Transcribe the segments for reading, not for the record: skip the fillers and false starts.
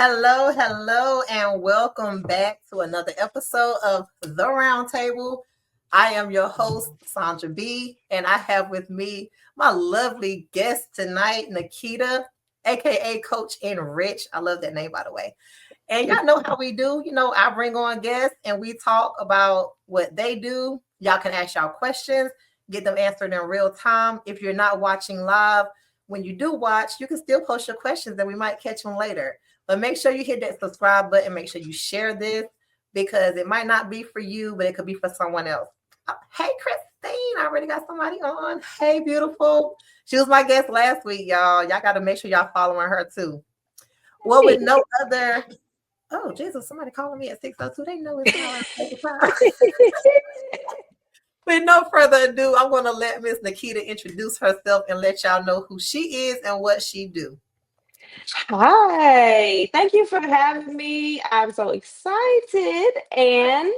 Hello, hello, and welcome back to another episode of The Roundtable. I am your host, Sandra B, and I have with me my lovely guest tonight, Nikita, aka Coach Enrich. I love that name, by the way. And y'all know how we do. I bring on guests and we talk about what they do. Y'all can ask y'all questions, get them answered in real time. If you're not watching live, when you do watch, you can still post your questions and we might catch them later. But make sure you hit that subscribe button. Make sure you share this because it might not be for you, but it could be for someone else. Hey, Christine, I already got somebody on. Hey, beautiful. She was my guest last week, y'all. Y'all got to make sure y'all following her too. Well, with no other Oh, Jesus, somebody calling me at 6:02. They know it's not time. With no further ado, I'm going to let Miss Nikita introduce herself and let y'all know who she is and what she do. Hi, thank you for having me. I'm so excited. And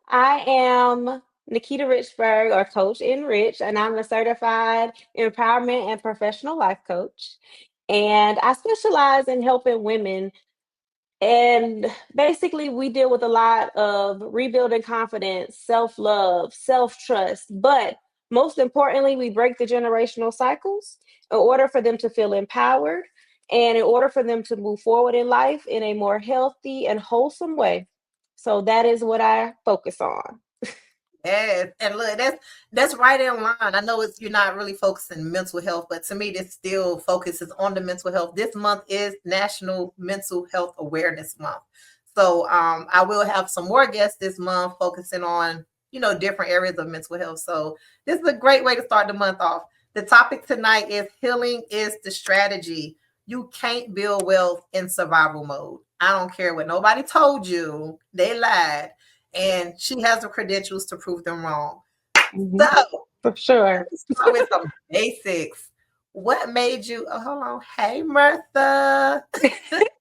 I am Nikita Richburg, or Coach Enrich, and I'm a certified empowerment and professional life coach. And I specialize in helping women. And basically, we deal with a lot of rebuilding confidence, self love, self trust. But most importantly, we break the generational cycles in order for them to feel empowered and in order for them to move forward in life in a more healthy and wholesome way. So that is what I focus on. Yes, and look, that's right in line. I know you're not really focusing mental health, but to me, this still focuses on the mental health. This month is National Mental Health Awareness Month, so I will have some more guests this month focusing on different areas of mental health. So this is a great way to start the month off. The topic tonight is healing is the strategy. You can't build wealth in survival mode. I don't care what nobody told you; they lied and she has the credentials to prove them wrong. So Mhm. For sure. let's start with some basics. What made you? Oh, hold on. Hey, Martha.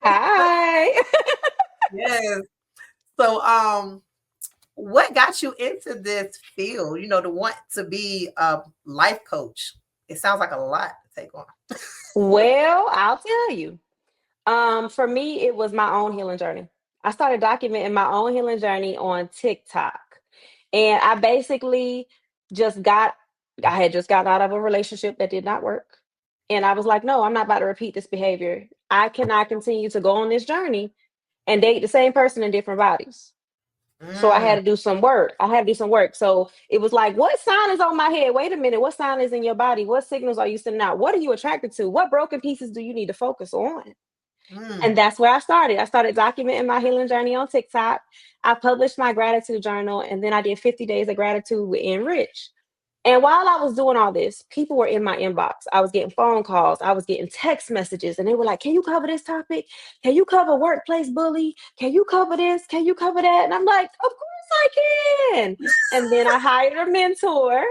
Hi. Yes. So, what got you into this field? To want to be a life coach. It sounds like a lot to take on. Well, I'll tell you. For me, it was my own healing journey. I started documenting my own healing journey on TikTok. And I basically just got, I had just gotten out of a relationship that did not work. And I was like, no, I'm not about to repeat this behavior. I cannot continue to go on this journey and date the same person in different bodies. So I had Mm, to do some work. I had to do some work. So it was like, what sign is on my head? Wait a minute. What sign is in your body? What signals are you sending out? What are you attracted to? What broken pieces do you need to focus on? mm. And that's where I started. I started documenting my healing journey on TikTok. I published my gratitude journal, and then I did 50 days of gratitude with Enrich. And while I was doing all this, people were in my inbox. I was getting phone calls. I was getting text messages, and they were like, "Can you cover this topic? Can you cover workplace bully? Can you cover this? Can you cover that?" And I'm like, "Of course I can." And then I hired a mentor,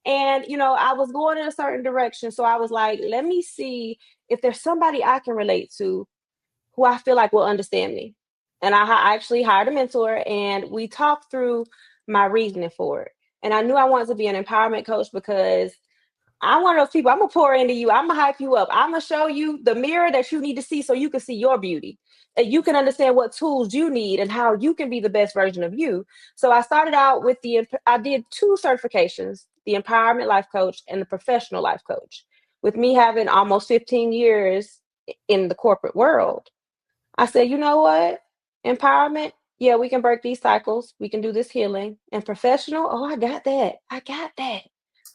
and I was going in a certain direction. So I was like, "Let me see if there's somebody I can relate to who I feel like will understand me." And I actually hired a mentor and we talked through my reasoning for it. And I knew I wanted to be an empowerment coach because I'm one of those people. I'm gonna pour into you. I'm gonna hype you up. I'm gonna show you the mirror that you need to see so you can see your beauty. And you can understand what tools you need and how you can be the best version of you. So I started out with I did two certifications, the empowerment life coach and the professional life coach. With me having almost 15 years in the corporate world, I said, you know what? Empowerment, yeah, we can break these cycles. We can do this healing. And professional, oh, I got that. I got that.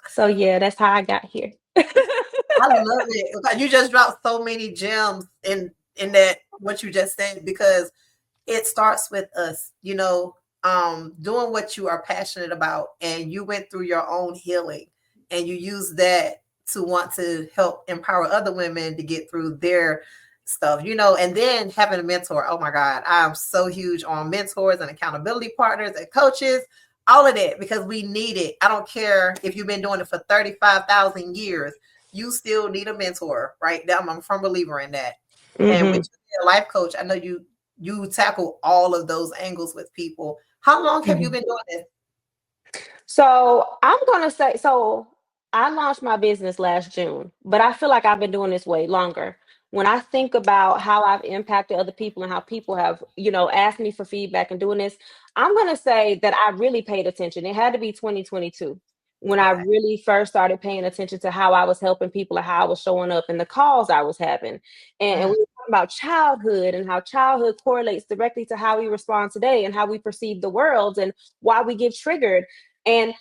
So yeah, that's how I got here. I love it. You just dropped so many gems in that what you just said because it starts with us, doing what you are passionate about, and you went through your own healing and you use that to want to help empower other women to get through their stuff, and then having a mentor. Oh my God, I'm so huge on mentors and accountability partners and coaches, all of that, because we need it. I don't care if you've been doing it for 35,000 years, you still need a mentor, right? I'm a firm believer in that. And with Hmm. your life coach, I know you tackle all of those angles with people. How long have you Hmm. been doing this? So I'm gonna say, so I launched my business last June, but I feel like I've been doing this way longer. when I think about how I've impacted other people and how people have, asked me for feedback and doing this, I'm going to say that I really paid attention. It had to be 2022 when I Okay. really first started paying attention to how I was helping people and how I was showing up and the calls I was having. And Mm, we were talking about childhood and how childhood correlates directly to how we respond today and how we perceive the world and why we get triggered. And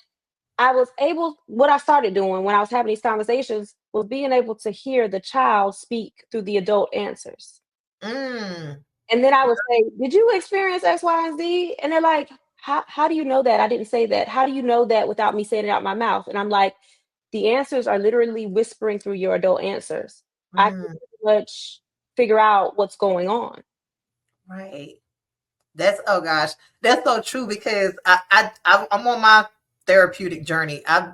what I started doing when I was having these conversations was being able to hear the child speak through the adult answers. mm, And then I would say, "Did you experience X, Y, and Z?" And they're like, how do you know that? I didn't say that. How do you know that without me saying it out my mouth? And I'm like, the answers are literally whispering through your adult answers. I can mm, pretty much figure out what's going on. right. That's oh gosh, that's so true because I'm on my therapeutic journey. I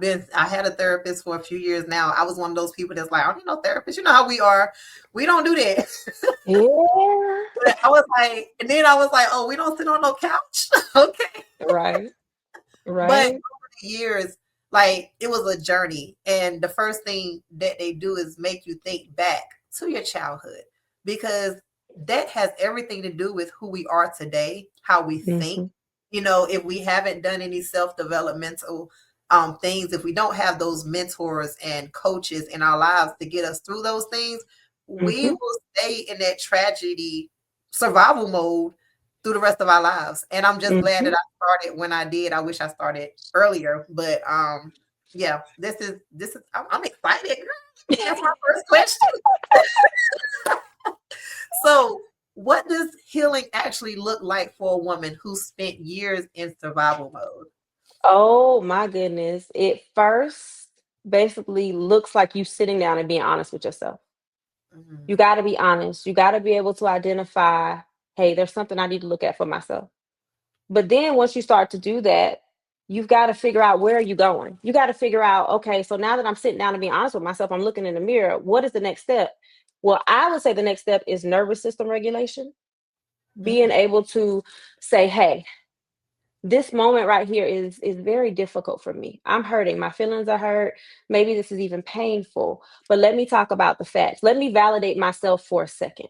had a therapist for a few years now. I was one of those people that's like, I don't need no therapist. You know how we are. We don't do that. Yeah. But I was like, and then I was like, oh, we don't sit on no couch. Okay. Right. But Right. over the years, like it was a journey. And the first thing that they do is make you think back to your childhood because that has everything to do with who we are today, how we think. Hmm. If we haven't done any self-developmental things, if we don't have those mentors and coaches in our lives to get us through those things, we Hmm. will stay in that tragedy survival mode through the rest of our lives. And I'm just glad that Hmm. I started when I did. I wish I started earlier, but yeah, this is I'm excited. That's my first question. So, what does healing actually look like for a woman who spent years in survival mode? Oh my goodness. It first basically looks like you sitting down and being honest with yourself. Mm, You got to be honest. You got to be able to identify, hey, there's something I need to look at for myself. But then once you start to do that, you've got to figure out where are you going. You got to figure out, okay, so now that I'm sitting down and being honest with myself, I'm looking in the mirror. What is the next step? Well, I would say the next step is nervous system regulation, being mm, able to say, hey, this moment right here is very difficult for me. I'm hurting. My feelings are hurt. Maybe this is even painful. But let me talk about the facts. Let me validate myself for a second.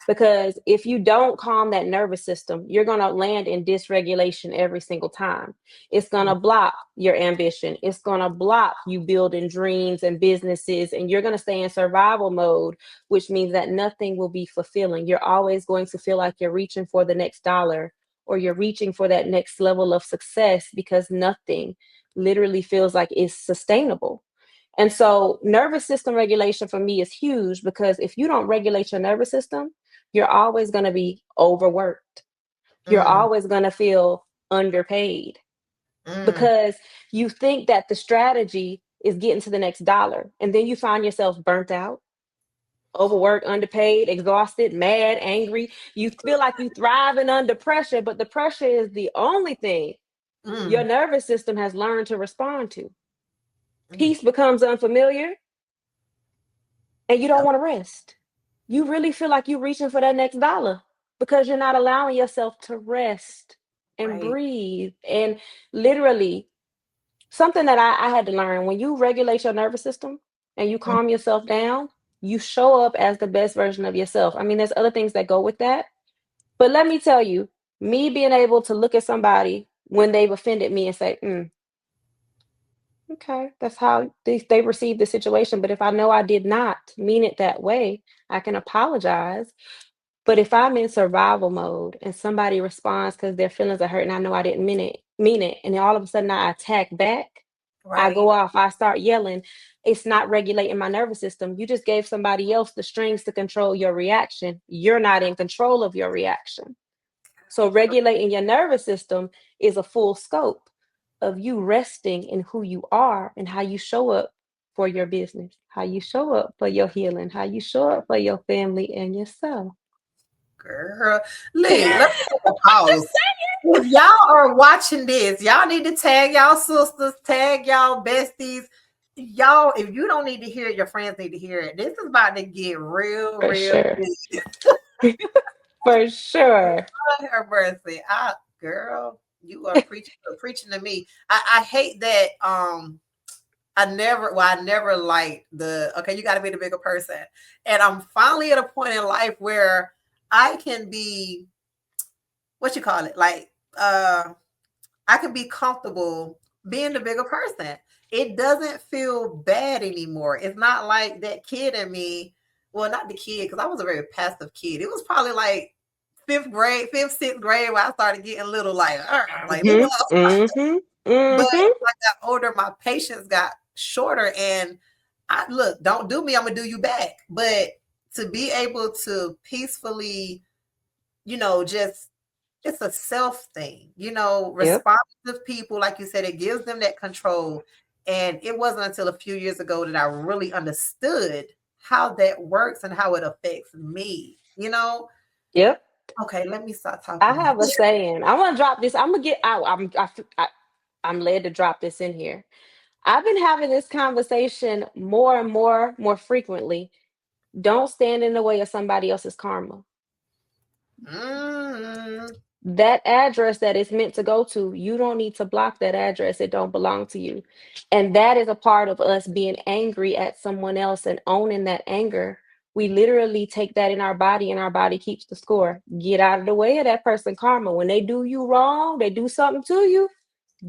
Because if you don't calm that nervous system, you're going to land in dysregulation every single time. It's going mm, to block your ambition. It's going to block you building dreams and businesses. And you're going to stay in survival mode, which means that nothing will be fulfilling. You're always going to feel like you're reaching for the next dollar or you're reaching for that next level of success because nothing literally feels like it's sustainable. And so, nervous system regulation for me is huge because if you don't regulate your nervous system, you're always going to be overworked. You're mm, always going to feel underpaid mm. because you think that the strategy is getting to the next dollar. And then you find yourself burnt out, overworked, underpaid, exhausted, mad, angry. You feel like you thriving under pressure, but the pressure is the only thing your Mm, nervous system has learned to respond to. mm. Peace becomes unfamiliar and you don't Yep, want to rest. You really feel like you're reaching for that next dollar because you're not allowing yourself to rest and right. breathe. And literally, something that I had to learn when you regulate your nervous system and you Mm, calm yourself down, you show up as the best version of yourself. I mean, there's other things that go with that. But let me tell you, me being able to look at somebody when they've offended me and say, okay, that's how they receive the situation. But if I know I did not mean it that way, I can apologize. But if I'm in survival mode and somebody responds because their feelings are hurt and I know I didn't mean it, and then all of a sudden I attack back, I go right. off, I start yelling, it's not regulating my nervous system. You just gave somebody else the strings to control your reaction. You're not in control of your reaction. So regulating your nervous system is a full scope of you resting in who you are and how you show up for your business, how you show up for your healing, how you show up for your family and yourself. Girl, Lee, let me take a pause. If y'all are watching this, y'all need to tag y'all sisters, tag y'all besties. Y'all, if you don't need to hear it, your friends need to hear it. This is about to get real, For real sure. good. For sure. Lord have mercy. Girl, you are preaching to me. I hate that I never liked the, okay, you got to be the bigger person. And I'm finally at a point in life where I can be, what you call it? Like, I can be comfortable being the bigger person. It doesn't feel bad anymore. It's not like that kid in me. Well, not the kid, because I was a very passive kid. It was probably like fifth grade, fifth, sixth grade, where I started getting a little like leave me Mhm. alone. Mhm. But Mhm. as I got older, my patience got shorter. And I look, don't do me, I'm gonna do you back. But to be able to peacefully, just it's a self thing, Yep. responsive people, like you said, it gives them that control. And it wasn't until a few years ago that I really understood how that works and how it affects me. Yep. Okay, let me stop I talking now. have a saying. I want to drop this. I'm gonna get out. I'm led to drop this in here. I've been having this conversation more and more frequently. Don't stand in the way of somebody else's karma. Mm, That address that it's meant to go to, you don't need to block that address. It don't belong to you. And that is a part of us being angry at someone else and owning that anger. We literally take that in our body and our body keeps the score. Get out of the way of that person karma. When they do you wrong, they do something to you,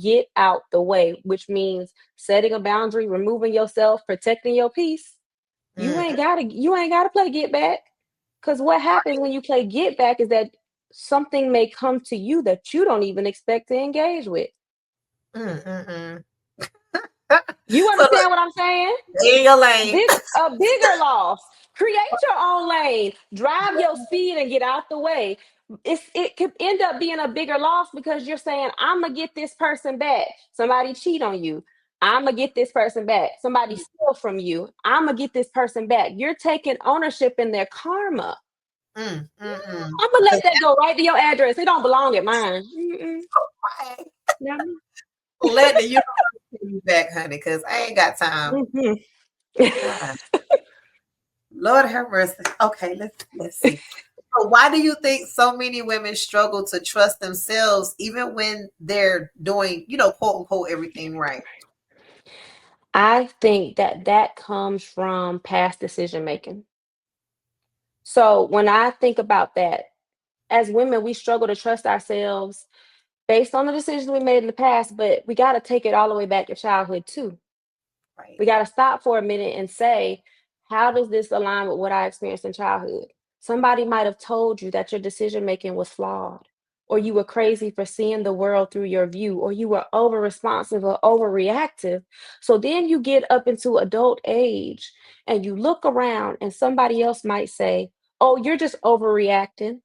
get out the way, which means setting a boundary, removing yourself, protecting your peace. mm, You ain't gotta play get back. Because what happens when you play get back is that something may come to you that you don't even expect to engage with. mm, mm, mm. You So look, understand what I'm saying? stay in your lane. A bigger loss. Create your own lane. Drive your speed and get out the way. It could end up being a bigger loss because you're saying, I'm gonna get this person back. Somebody cheat on you. I'm gonna get this person back. Somebody steal from you. I'm gonna get this person back. You're taking ownership in their karma. Mm, mm, mm. I'm gonna Because let that go right to your address. It don't belong at mine. Mm-mm. right, No. let the universe pay you back, honey, because I ain't got time. Mhm. God, Lord have mercy. Okay, let's see. So why do you think so many women struggle to trust themselves even when they're doing, quote unquote, everything right? I think that comes from past decision making. So when I think about that, as women, we struggle to trust ourselves based on the decisions we made in the past, but we got to take it all the way back to childhood too. Right, We got to stop for a minute and say, how does this align with what I experienced in childhood? Somebody might have told you that your decision making was flawed, or you were crazy for seeing the world through your view, or you were over responsive or overreactive. So then you get up into adult age and you look around, and somebody else might say, oh, you're just overreacting.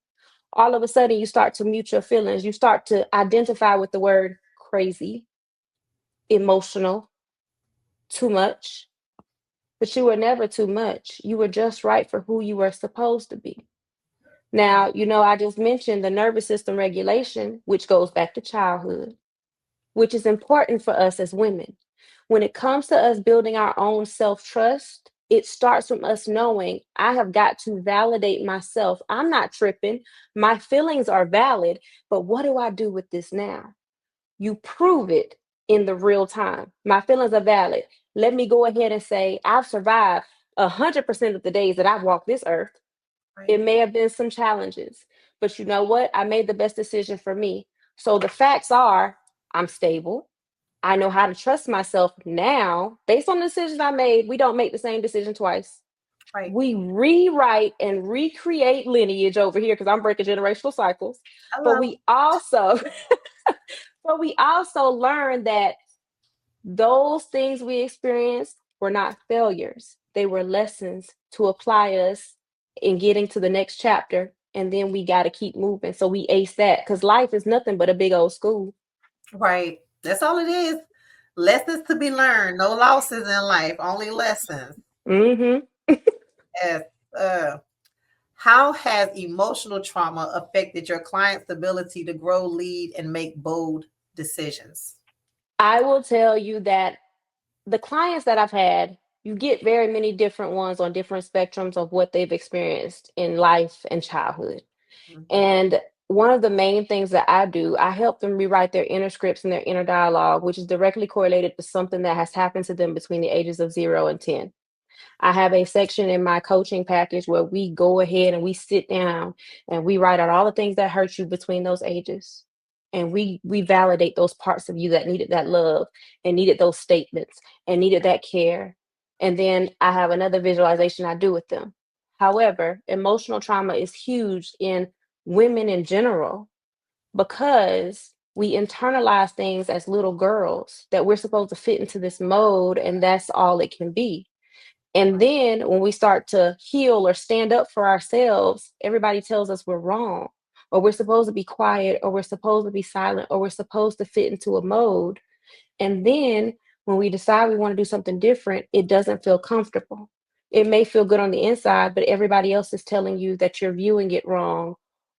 All of a sudden, you start to mute your feelings. You start to identify with the word crazy, emotional, too much. But you were never too much. You were just right for who you were supposed to be. right, Now, I just mentioned the nervous system regulation, which goes back to childhood, which is important for us as women. When it comes to us building our own self trust, it starts from us knowing I have got to validate myself. I'm not tripping. My feelings are valid, but what do I do with this now? You prove it in the real time. My feelings are valid. Let me go ahead and say I've survived 100% of the days that I've walked this earth. It right, may have been some challenges, but you know what? I made the best decision for me. So the facts are I'm stable. I know how to trust myself now. Based on the decisions I made, we don't make the same decision twice. right. We rewrite and recreate lineage over here because I'm breaking generational cycles. But Hello. we also but we also learn that those things we experienced were not failures. They were lessons to apply us in getting to the next chapter. And then we got to keep moving. So we ace that because life is nothing but a big old school. Right. That's all it is. Lessons to be learned. No losses in life, only lessons. Hmm. Yes. Uh, how has emotional trauma affected your client's ability to grow, lead, and make bold decisions? I will tell you that the clients that I've had, you get very many different ones on different spectrums of what they've experienced in life and childhood. Mhm. And one of the main things that I do, I help them rewrite their inner scripts and their inner dialogue, which is directly correlated to something that has happened to them between the ages of 0 and 10. I have a section in my coaching package where we go ahead and we sit down and we write out all the things that hurt you between those ages. And we validate those parts of you that needed that love and needed those statements and needed that care. And then I have another visualization I do with them. However, emotional trauma is huge in women in general because we internalize things as little girls that we're supposed to fit into this mode and that's all it can be. And then when we start to heal or stand up for ourselves, everybody tells us we're wrong, or we're supposed to be quiet, or we're supposed to be silent, or we're supposed to fit into a mode. And then when we decide we want to do something different, it doesn't feel comfortable. It may feel good on the inside, but everybody else is telling you that you're viewing it wrong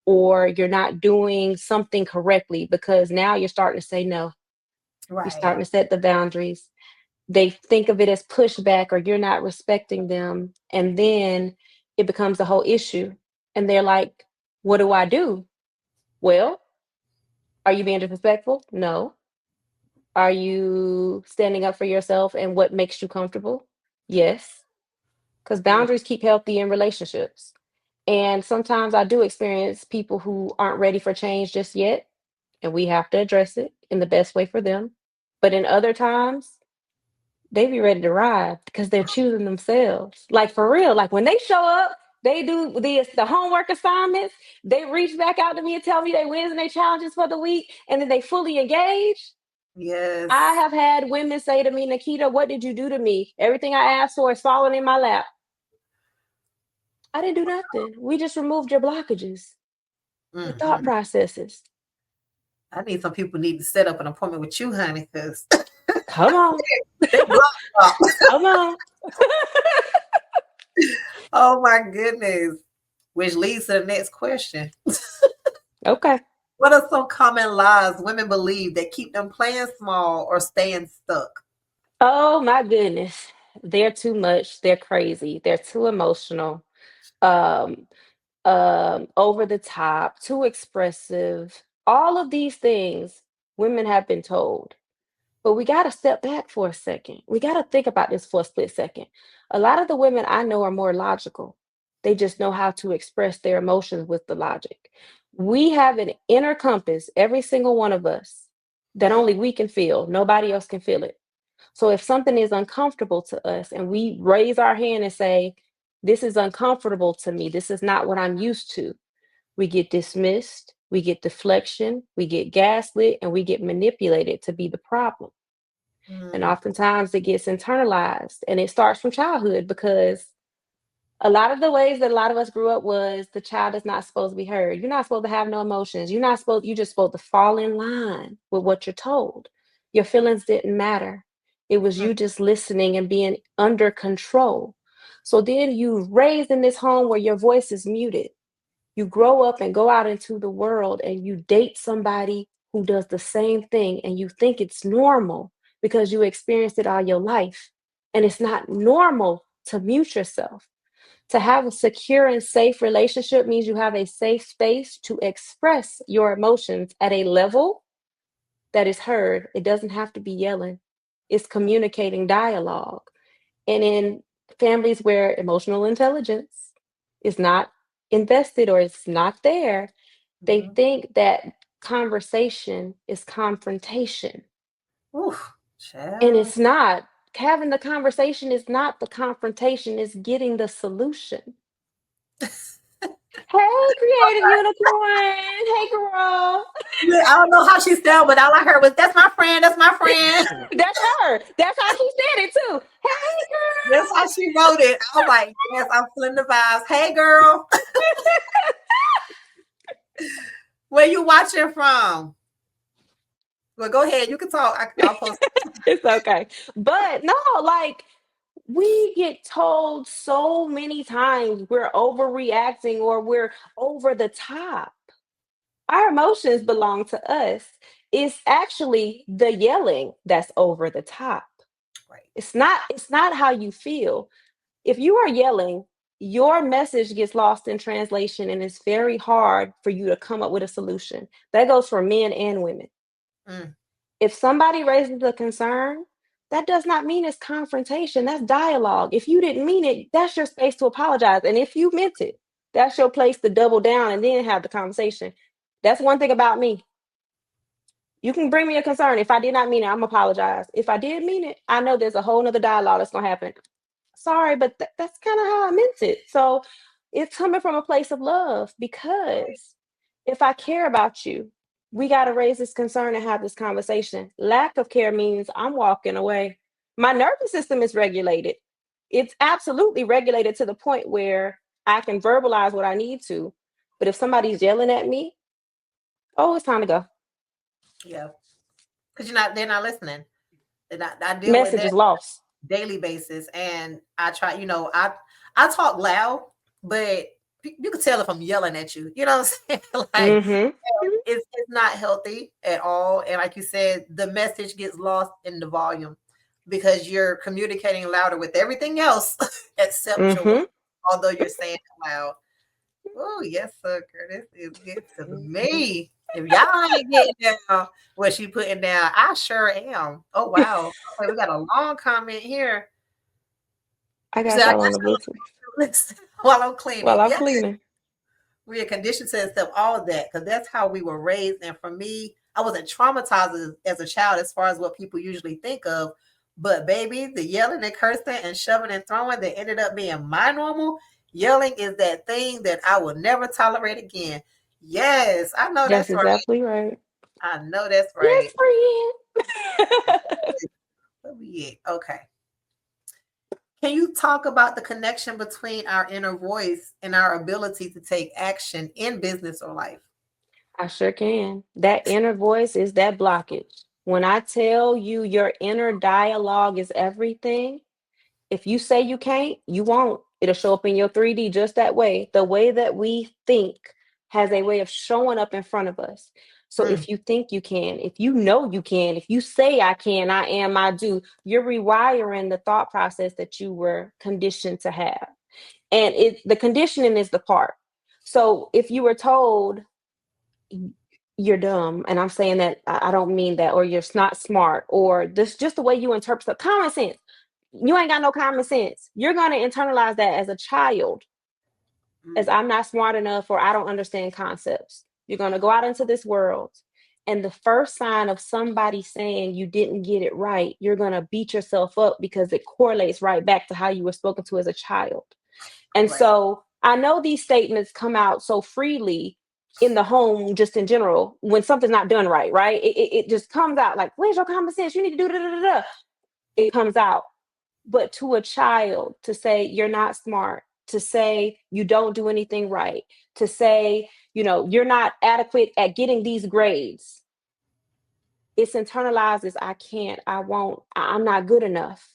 or you're not doing something correctly because now you're starting to say no. You're Right. starting to set the boundaries. They think of it as pushback or you're not respecting them. And then it becomes a whole issue. And they're like, what do I do? Well, are you being disrespectful? No. Are you standing up for yourself and what makes you comfortable? Yes. Because Mm. boundaries keep healthy in relationships. And sometimes I do experience people who aren't ready for change just yet. And we have to address it in the best way for them. But in other times, they be ready to ride because they're choosing themselves. Like for real, like when they show up, they do the homework assignments. They reach back out to me and tell me their wins and their challenges for the week, and then they fully engage. I Yes. have had women say to me, Nikita, what did you do to me? Everything I asked for is falling in my lap. I didn't do nothing. We just removed your blockages, your thought Hmm. processes. I need some people need to set up an appointment with you, honey, because Come on, they block off. come on. Oh my goodness. Which leads to the next question. Okay. What are some common lies women believe that keep them playing small or staying stuck? Oh my goodness. They're too much. They're crazy. They're too emotional. Um, over the top, too expressive. All of these things women have been told. But we got to step back for a second. We got to think about this for a split second. A lot of the women I know are more logical. They just know how to express their emotions with the logic. We have an inner compass, every single one of us, that only we can feel. Nobody else can feel it. So if something is uncomfortable to us and we raise our hand and say, this is uncomfortable to me, this is not what I'm used to, we get dismissed, we get deflection, we get gaslit, and we get manipulated to be the problem. And Mm, oftentimes it gets internalized and it starts from childhood because a lot of the ways that a lot of us grew up was the child is not supposed to be heard. You're not supposed to have no emotions. You're just supposed to fall in line with what you're told. Your feelings didn't matter. It was mm, you just listening and being under control. So then you raised in this home where your voice is muted. You grow up and go out into the world and you date somebody who does the same thing and you think it's normal because you experienced it all your life. And it's not normal to mute yourself. To have a secure and safe relationship means you have a safe space to express your emotions at a level that is heard. It doesn't have to be yelling, it's communicating dialogue. And in families where emotional intelligence is not invested or it's not there, they mhm. think that conversation is confrontation. Oof, And child. it's not. Having the conversation is not the confrontation, it's getting the solution. Hey, creative unicorn. Hey, girl. Yeah, I don't know how she sounded, but all I heard was, that's my friend, that's my friend. That's her. That's how she said it too. Hey, That's how she wrote it. I was like, yes, I'm feeling the vibes. Hey, girl, where you watching from? Well, go ahead. You can talk. I'll post. it's okay. But no, like we get told so many times we're overreacting or we're over the top. Our emotions belong to us. It's actually the yelling that's over the top. Right. It's not how you feel. If you are yelling, your message gets lost in translation and it's very hard for you to come up with a solution. That goes for men and women. Mm, If somebody raises a concern, that does not mean it's confrontation. That's dialogue. If you didn't mean it, that's your space to apologize. And if you meant it, that's your place to double down and then have the conversation. That's one thing about me. You can bring me a concern. If I did not mean it, I'm apologize. If I did mean it, I know there's a whole nother dialogue that's gonna happen. Sorry, but that's kind of how I meant it. So it's coming from a place of love, right. because if I care about you, we got to raise this concern and have this conversation. Lack of care means I'm walking away. My nervous system is regulated. It's absolutely regulated to the point where I can verbalize what I need to. But if somebody's yelling at me, oh, it's time to go. Yeah. Because they're not listening. And I deal with Message that is lost. daily basis. And I try, I talk loud, but you can tell if I'm yelling at you. You know what I'm saying? Like, Mm-hmm. it's not healthy at all. And like you said, the message gets lost in the volume because you're communicating louder with everything else except your words, Mm-hmm. although you're saying it loud. Oh, yes, sir. This is good to me. If y'all ain't getting down what she putting down, I sure am. Oh, wow. Okay, we got a long comment here. I So got I y'all on guess the Bluetooth I'll listen while I'm while cleaning. I'm Yeah, cleaning. we are conditioned to accept all of that because that's how we were raised. And for me, I wasn't traumatized as a child as far as what people usually think of. But baby, the yelling and cursing and shoving and throwing that ended up being my normal. Yelling is that thing that I will never tolerate again. Yes, I know That's that's right. exactly right. I know that's Yes, right. friend. Where we at? Okay. Can you talk about the connection between our inner voice and our ability to take action in business or life? I sure can. That inner voice is that blockage. When I tell you your inner dialogue is everything, if you say you can't, you won't. It'll show up in your 3D just that way. The way that we think has a way of showing up in front of us. So Mm, if you think you can, if you know you can, if you say I can, I am, I do, you're rewiring the thought process that you were conditioned to have. And the conditioning is the part. So if you were told you're dumb, and I'm saying that I don't mean that, or you're not smart, or this just the way you interpret stuff, common sense, you ain't got no common sense. You're going to internalize that as a child, as mm, I'm not smart enough or I don't understand concepts. You're going to go out into this world. And the first sign of somebody saying you didn't get it right, you're going to beat yourself up because it correlates right back to how you were spoken to as a child. And right. so I know these statements come out so freely in the home, just in general, when something's not done right, right? It just comes out like, where's your common sense? You need to do da da da da. It comes out. But to a child, to say you're not smart, to say you don't do anything right, to say, you're not adequate at getting these grades, it's internalized as I can't, I won't, I'm not good enough.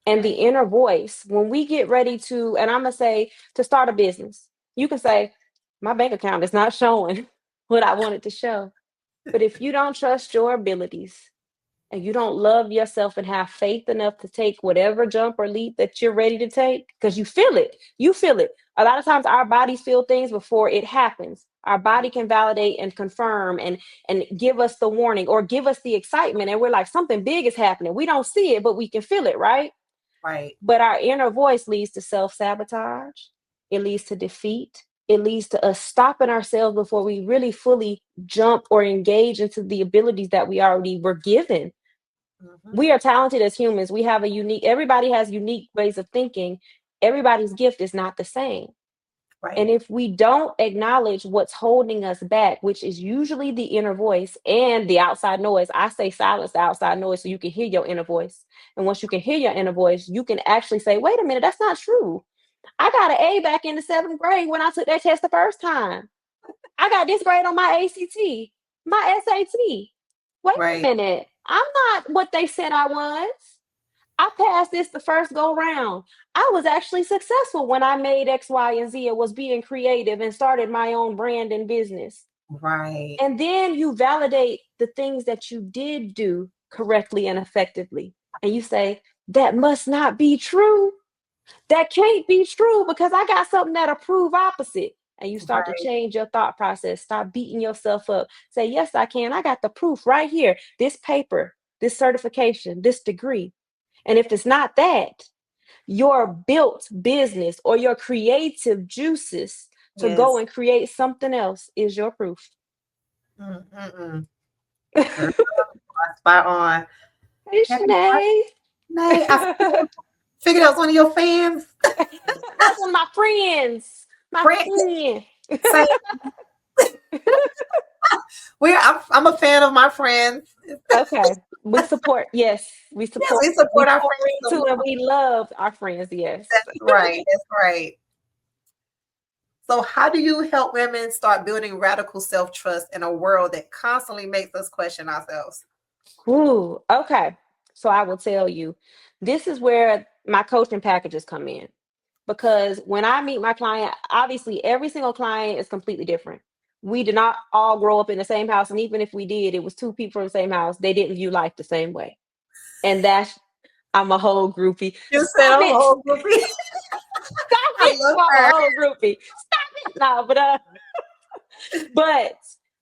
And the Right. inner voice, when we get ready to, and I'm going to say to start a business, you can say, my bank account is not showing what I want it to show. But if you don't trust your abilities, and you don't love yourself and have faith enough to take whatever jump or leap that you're ready to take, because you feel it. A lot of times our bodies feel things before it happens. Our body can validate and confirm and give us the warning or give us the excitement, and we're like, something big is happening. We don't see it, but we can feel it, right? Right. But our inner voice leads to self-sabotage. It leads to defeat. It leads to us stopping ourselves before we really fully jump or engage into the abilities that we already were given. Hmm. We are talented as humans. We have everybody has unique ways of thinking. Everybody's gift is not the same. And Right. if we don't acknowledge what's holding us back, which is usually the inner voice and the outside noise, I say silence the outside noise so you can hear your inner voice. And once you can hear your inner voice, you can actually say, wait a minute, that's not true. I got an A back in the seventh grade when I took that test the first time. I got this grade on my ACT, my SAT. Wait a Right. minute. I'm not what they said I was. I passed this the first go round. I was actually successful when I made X, Y, and Z and was being creative and started my own brand and business. Right. And then you validate the things that you did do correctly and effectively. And you say, that must not be true. That can't be true because I got something that'll prove opposite. And you start to Right. change your thought process. Stop beating yourself up. Say, yes, I can. I got the proof right here. This paper, this certification, this degree. And if it's not that, your built business or your creative juices to go Yes. and create something else is your proof. Mm-mm. Girl, spot on. Hey, Happy Shanae. birthday. I figured that was one of your fans. That's one of my friends. My Friend, friend. say I'm a fan of my friends. Okay. We support, yes. We Yes, support, we we support our pour friends. So into and we love our friends, yes. that's right. That's right. So, how do you help women start building radical self trust in a world that constantly makes us question ourselves? Ooh, okay. So I will tell you, this is where my coaching packages come in. Because when I meet my client, obviously every single client is completely different. We did not all grow up in the same house. And even if we did, it was two people from the same house. They didn't view life the same way. And that's, I'm a whole groupie. You said Stop I'm a it. whole groupie. Stop I it. love I'm a her. whole groupie. Stop it. No, but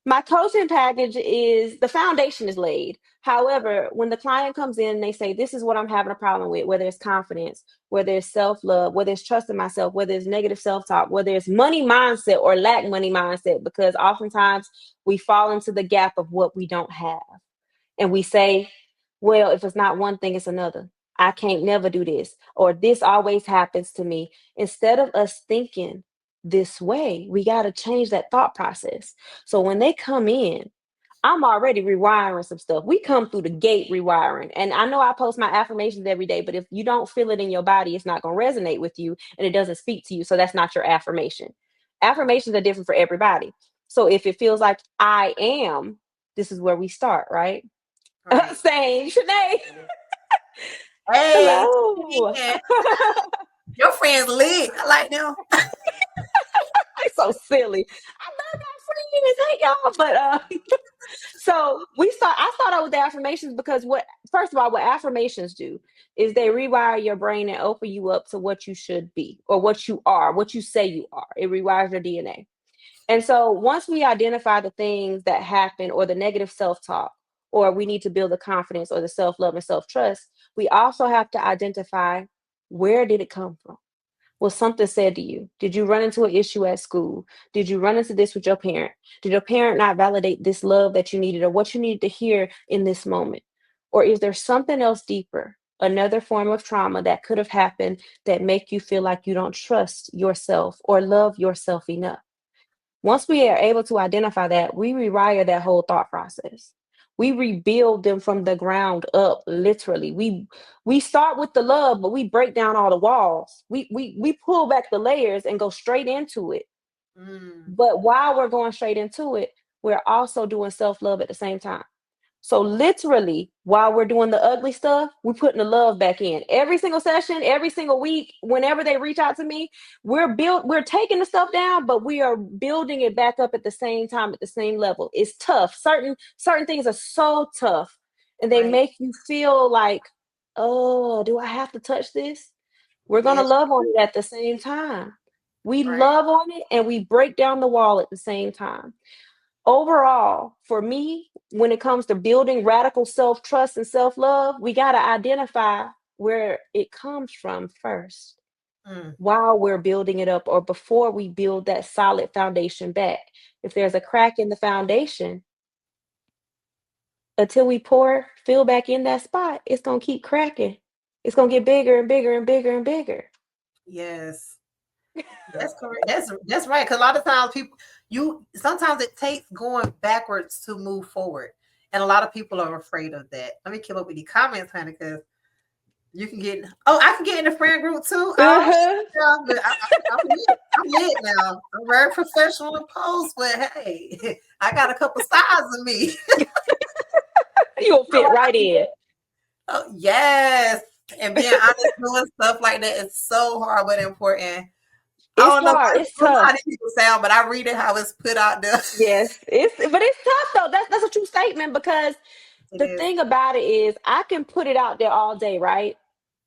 my coaching package is the foundation is laid. However, when the client comes in and they say, this is what I'm having a problem with, whether it's confidence, whether it's self love, whether it's trusting myself, whether it's negative self talk, whether it's money mindset or lack money mindset, because oftentimes we fall into the gap of what we don't have. And we say, well, if it's not one thing, it's another. I can't never do this, or this always happens to me. Instead of us thinking this way, we got to change that thought process. So when they come in, I'm already rewiring some stuff. We come through the gate rewiring. And I know I post my affirmations every day, but if you don't feel it in your body, it's not going to resonate with you and it doesn't speak to you. So that's not your affirmation. Affirmations are different for everybody. So if it feels like I am, this is where we start, right? Right. Saying, Shanae, Hey, hello. man, your friends lit. I like them. It's so silly. I love my friends. Hey y'all. But so I start out with the affirmations because what first of all, what affirmations do is they rewire your brain and open you up to what you should be or what you are, what you say you are. It rewires your DNA. And so once we identify the things that happen or the negative self-talk, or we need to build the confidence or the self-love and self-trust, we also have to identify where did it come from? Was something said to you? Did you run into an issue at school? Did you run into this with your parent? Did your parent not validate this love that you needed or what you needed to hear in this moment? Or is there something else deeper, another form of trauma that could have happened that make you feel like you don't trust yourself or love yourself enough? Once we are able to identify that, we rewire that whole thought process. We rebuild them from the ground up, literally. We start with the love, but we break down all the walls. We pull back the layers and go straight into it. Mm, But while we're going straight into it, we're also doing self-love at the same time. So literally, while we're doing the ugly stuff, we're putting the love back in. Every single session, every single week, whenever they reach out to me, we're taking the stuff down, but we are building it back up at the same time, at the same level. It's tough. Certain things are so tough and they right. make you feel like, oh, do I have to touch this? We're gonna Yes. love on it at the same time. We Right. love on it and we break down the wall at the same time. Overall, for me, when it comes to building radical self trust and self love, we got to identify where it comes from first Mm, while we're building it up or before we build that solid foundation back. If there's a crack in the foundation, until we fill back in that spot, it's going to keep cracking. It's going to get bigger and bigger and bigger and bigger. yes. That's correct. That's right. Because a lot of times people, you sometimes it takes going backwards to move forward, and a lot of people are afraid of that. Let me keep up with the comments, honey, because you can get. Oh, I can get in the friend group too. Oh, Uh-huh. yeah, but I'm lit. I'm lit now. I'm very professional in post, but hey, I got a couple sides of me. You'll fit right in. Oh, yes, and being honest doing stuff like that is so hard but important. I It's don't know. hard. I It's don't know how tough. these people sound, but I read it how it's put out there. Yes, but it's tough though. That's a true statement because It the is. thing about it is I can put it out there all day, right?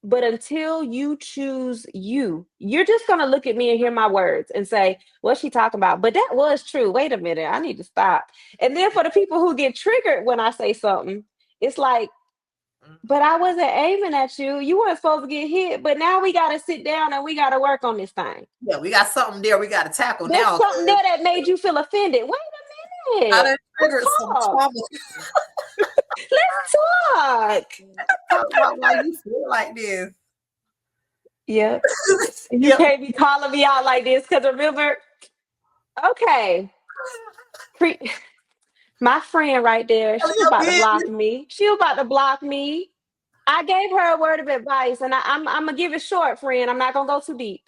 But until you choose you, you're just going to look at me and hear my words and say, what's she talking about? But that was true. Wait a minute. I need to stop. And then for the people who get triggered when I say something, it's like, but I wasn't aiming at you. You weren't supposed to get hit. But now we got to sit down and we got to work on this thing. Yeah, we got something there we got to tackle There's now. something there that made you feel offended. Wait a I minute. done Let's triggered some talk. trauma. Let's talk. Talk about why you feel like this. Yep. You Yep. can't be calling me out like this because remember, okay. My friend right there, she Tell was your about to block business. me. She was about to block me. I gave her a word of advice, and I'm gonna give it short, friend. I'm not gonna go too deep.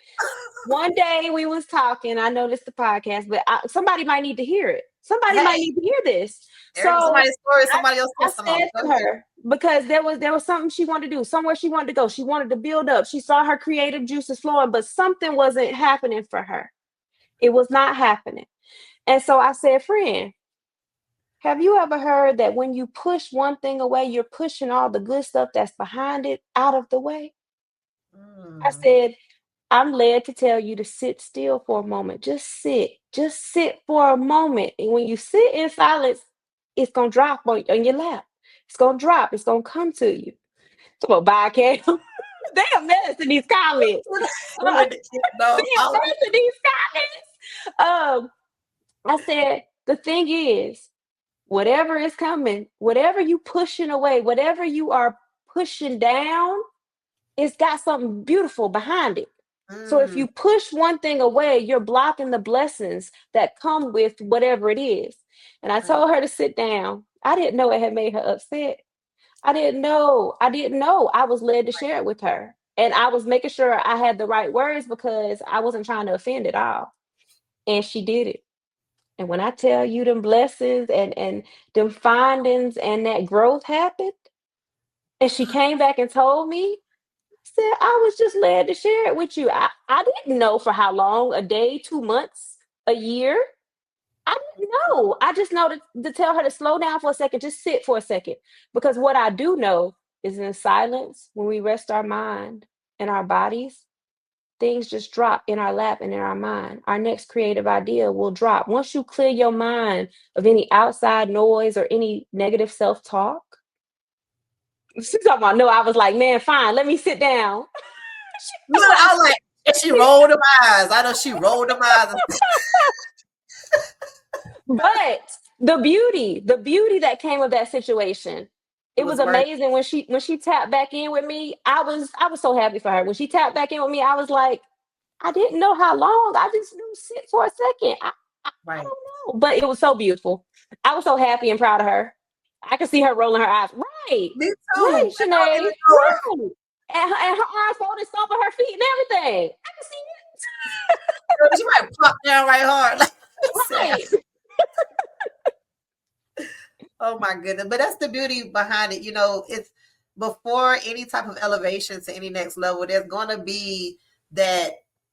One day we was talking. I know this is the podcast, but somebody might need to hear it. Somebody might Hey, need to hear this. somebody's So story, I, somebody else's I testimony. said Go to ahead. her because there was something she wanted to do, somewhere she wanted to go. She wanted to build up. She saw her creative juices flowing, but something wasn't happening for her. It was not happening. And so I said, friend, have you ever heard that when you push one thing away, you're pushing all the good stuff that's behind it out of the way? I Mm, said, I'm led to tell you to sit still for a moment. Just sit. Just sit for a moment. And when you sit in silence, it's going to drop on your lap. It's going to drop. It's going to come to you. So, bye, Cam. They are mess in these comments. with the kid, They no, are mess in these comments. I said, the thing is, whatever is coming, whatever you pushing away, whatever you are pushing down, it's got something beautiful behind it. So if mm, you push one thing away, you're blocking the blessings that come with whatever it is. And I right, told her to sit down. I didn't know it had made her upset. I didn't know. I didn't know. I was led to share it with her. And I was making sure I had the right words because I wasn't trying to offend at all. And she did it. And when I tell you them blessings and them findings and that growth happened, and she came back and told me, said, I was just glad to share it with you. I didn't know for how long, a day, 2 months, a year. I didn't know. I just know to tell her to slow down for a second, just sit for a second. Because what I do know is in silence, when we rest our mind and our bodies, things just drop in our lap and in our mind. Our next creative idea will drop. Once you clear your mind of any outside noise or any negative self talk, she's talking about, no, I was like, man, fine, let me sit down. look, That's what I I was like, and she rolled her eyes. I know she rolled her eyes. But the beauty that came of that situation, It it was was worth. amazing when she tapped back in with me. I was so happy for her. When she tapped back in with me, I was like, I didn't know how long. I just knew sit for a second. I Right. don't know. But it was so beautiful. I was so happy and proud of her. I could see her rolling her eyes. Right. Me Right, too. That's all I Sinead. need to know. Right. And her arms folded, stomping her feet and everything. I can see She might pop down right hard. it. Sad. Right. Oh my goodness. But that's the beauty behind it. It's before any type of elevation to any next level, there's going to be that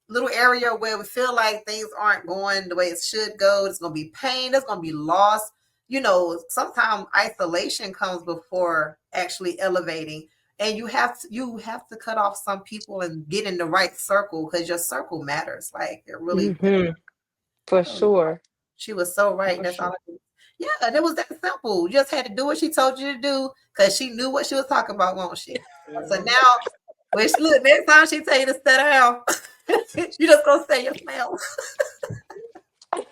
little area where we feel like things aren't going the way it should go. There's going to be pain. There's going to be loss. Sometimes isolation comes before actually elevating. And you have to cut off some people and get in the right circle because your circle matters. Like it really Hmm. For does. sure. She was so right. For That's all sure. I do. Yeah, and it was that simple. You just had to do what she told you to do because she knew what she was talking about, won't she? So now, when she look next time she tell you to sit down, you just gonna say yes, ma'am. I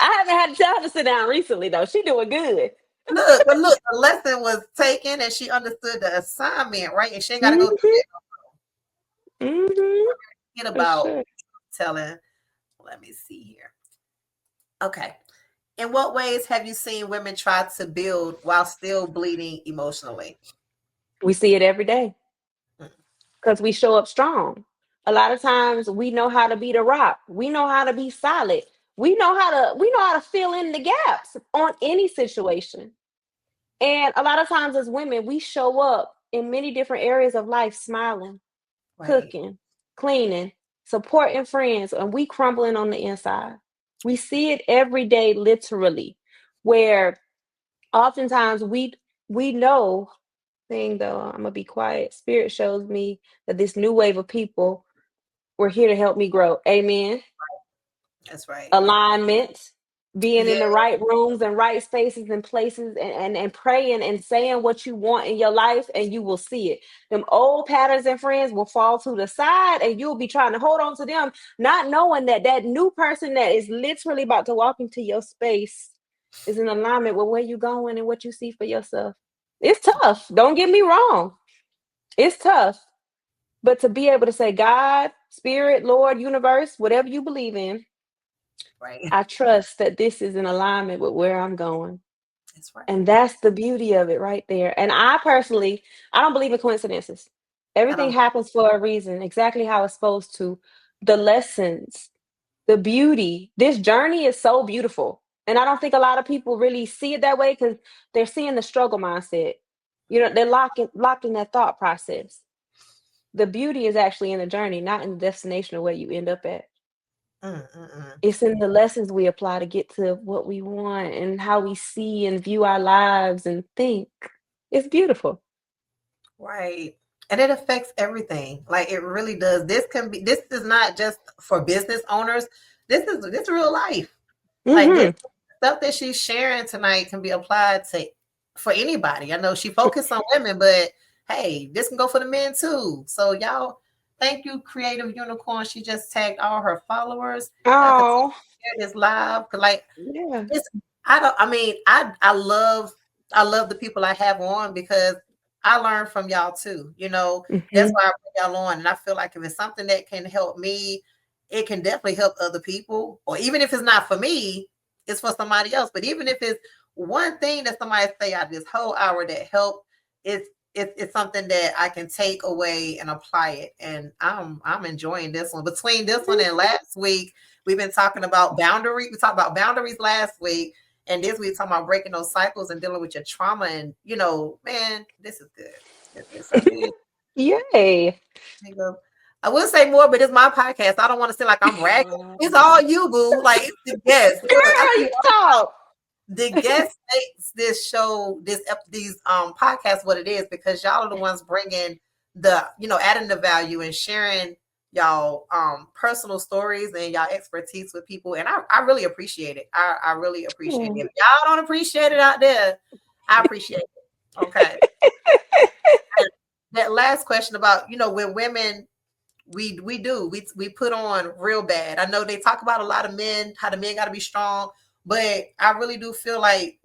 haven't had to tell her to sit down recently though. She doing good. But look, the lesson was taken and she understood the assignment, right? And she ain't got to go through Hmm. that. Hmm. Get For about sure. telling. Let me see here. Okay. In what ways have you seen women try to build while still bleeding emotionally? We see it every day because we show up strong. A lot of times we know how to be the rock. We know how to be solid. We know how to fill in the gaps on any situation. And a lot of times as women, we show up in many different areas of life smiling, Right. cooking, cleaning, supporting friends, and we crumbling on the inside. We see it every day, literally, where oftentimes we know thing though. I'm gonna be quiet. Spirit shows me that this new wave of people were here to help me grow. Amen. That's right. Alignment, being in Yeah, the right rooms and right spaces and places, and praying and saying what you want in your life, and you will see it. Them old patterns and friends will fall to the side, and you'll be trying to hold on to them, not knowing that that new person that is literally about to walk into your space is in alignment with where you're going and what you see for yourself. It's tough. Don't get me wrong. It's tough. But to be able to say, God, Spirit, Lord, universe, whatever you believe in, right. I trust that this is in alignment with where I'm going. That's right. And that's the beauty of it right there. And I personally, I don't believe in coincidences. I Everything don't. happens for a reason, exactly how it's supposed to. The lessons, the beauty. This journey is so beautiful. And I don't think a lot of people really see it that way because they're seeing the struggle mindset. You know, they're locked in that thought process. The beauty is actually in the journey, not in the destination of where you end up at. Mm. It's in the lessons we apply to get to what we want and how we see and view our lives and think. It's beautiful. Right. And it affects everything. Like it really does. This is not just for business owners. This is real life. Like this Mhm. stuff that she's sharing tonight can be applied to for anybody. I know she focused on women, but hey, this can go for the men too. So y'all, thank you, Creative Unicorn. She just tagged all her followers. Y'all can Oh, share this live. Cause like yeah. it's I mean, I love the people I have on because I learn from y'all too. You know, that's Mhm. why I bring y'all on. And I feel like if it's something that can help me, it can definitely help other people. Or even if it's not for me, it's for somebody else. But even if it's one thing that somebody say out of this whole hour that helped, it's something that I can take away and apply it. And I'm enjoying this one. Between this one and last week, we've been talking about boundaries. We talked about boundaries last week, and this week talking about breaking those cycles and dealing with your trauma. And man, this is good. It's so good. Yay. I will say more, but it's my podcast. I don't want to seem like I'm bragging. It's all you, boo. Like it's the guest. Look, I Girl, tell you you, talk. the guest makes this show, these podcasts, what it is because y'all are the ones bringing the adding the value and sharing y'all personal stories and y'all expertise with people, and I really appreciate it. I really appreciate it. Yeah. If y'all don't appreciate it out there, I appreciate it. Okay. And that last question about when women we put on real bad. I know they talk about a lot of men, how the men got to be strong, but I really do feel like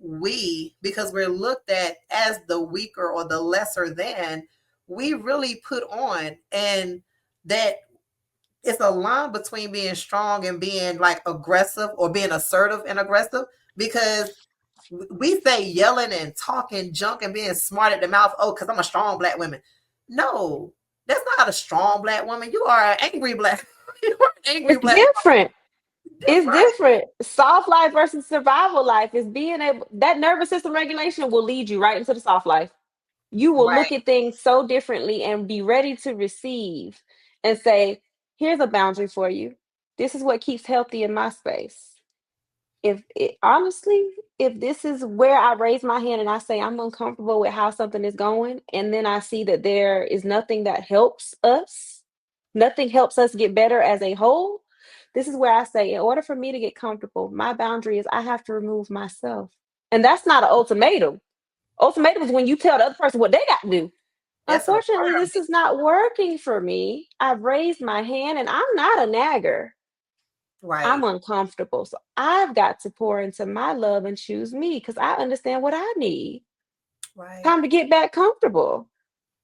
because we're looked at as the weaker or the lesser than, we really put on, and that it's a line between being strong and being like aggressive or being assertive and aggressive because we say yelling and talking junk and being smart at the mouth. Oh, because I'm a strong black woman. No, that's not a strong black woman. You are an angry black. You are an angry It's black woman. different. It's Different. different. Soft life versus survival life is being able, that nervous system regulation will lead you right into the soft life. You will Right. look at things so differently and be ready to receive and say, here's a boundary for you. This is what keeps healthy in my space. If it, honestly, if this is where I raise my hand and I say I'm uncomfortable with how something is going, and then I see that there is nothing that helps us, nothing helps us get better as a whole, this is where I say, in order for me to get comfortable, my boundary is I have to remove myself. And that's not an ultimatum. Ultimatum is when you tell the other person what they got to do. That's an Unfortunately, affirm. this is not working for me. I've raised my hand and I'm not a nagger. I'm Right. uncomfortable. So I've got to pour into my love and choose me because I understand what I need. Right. Time to get back comfortable.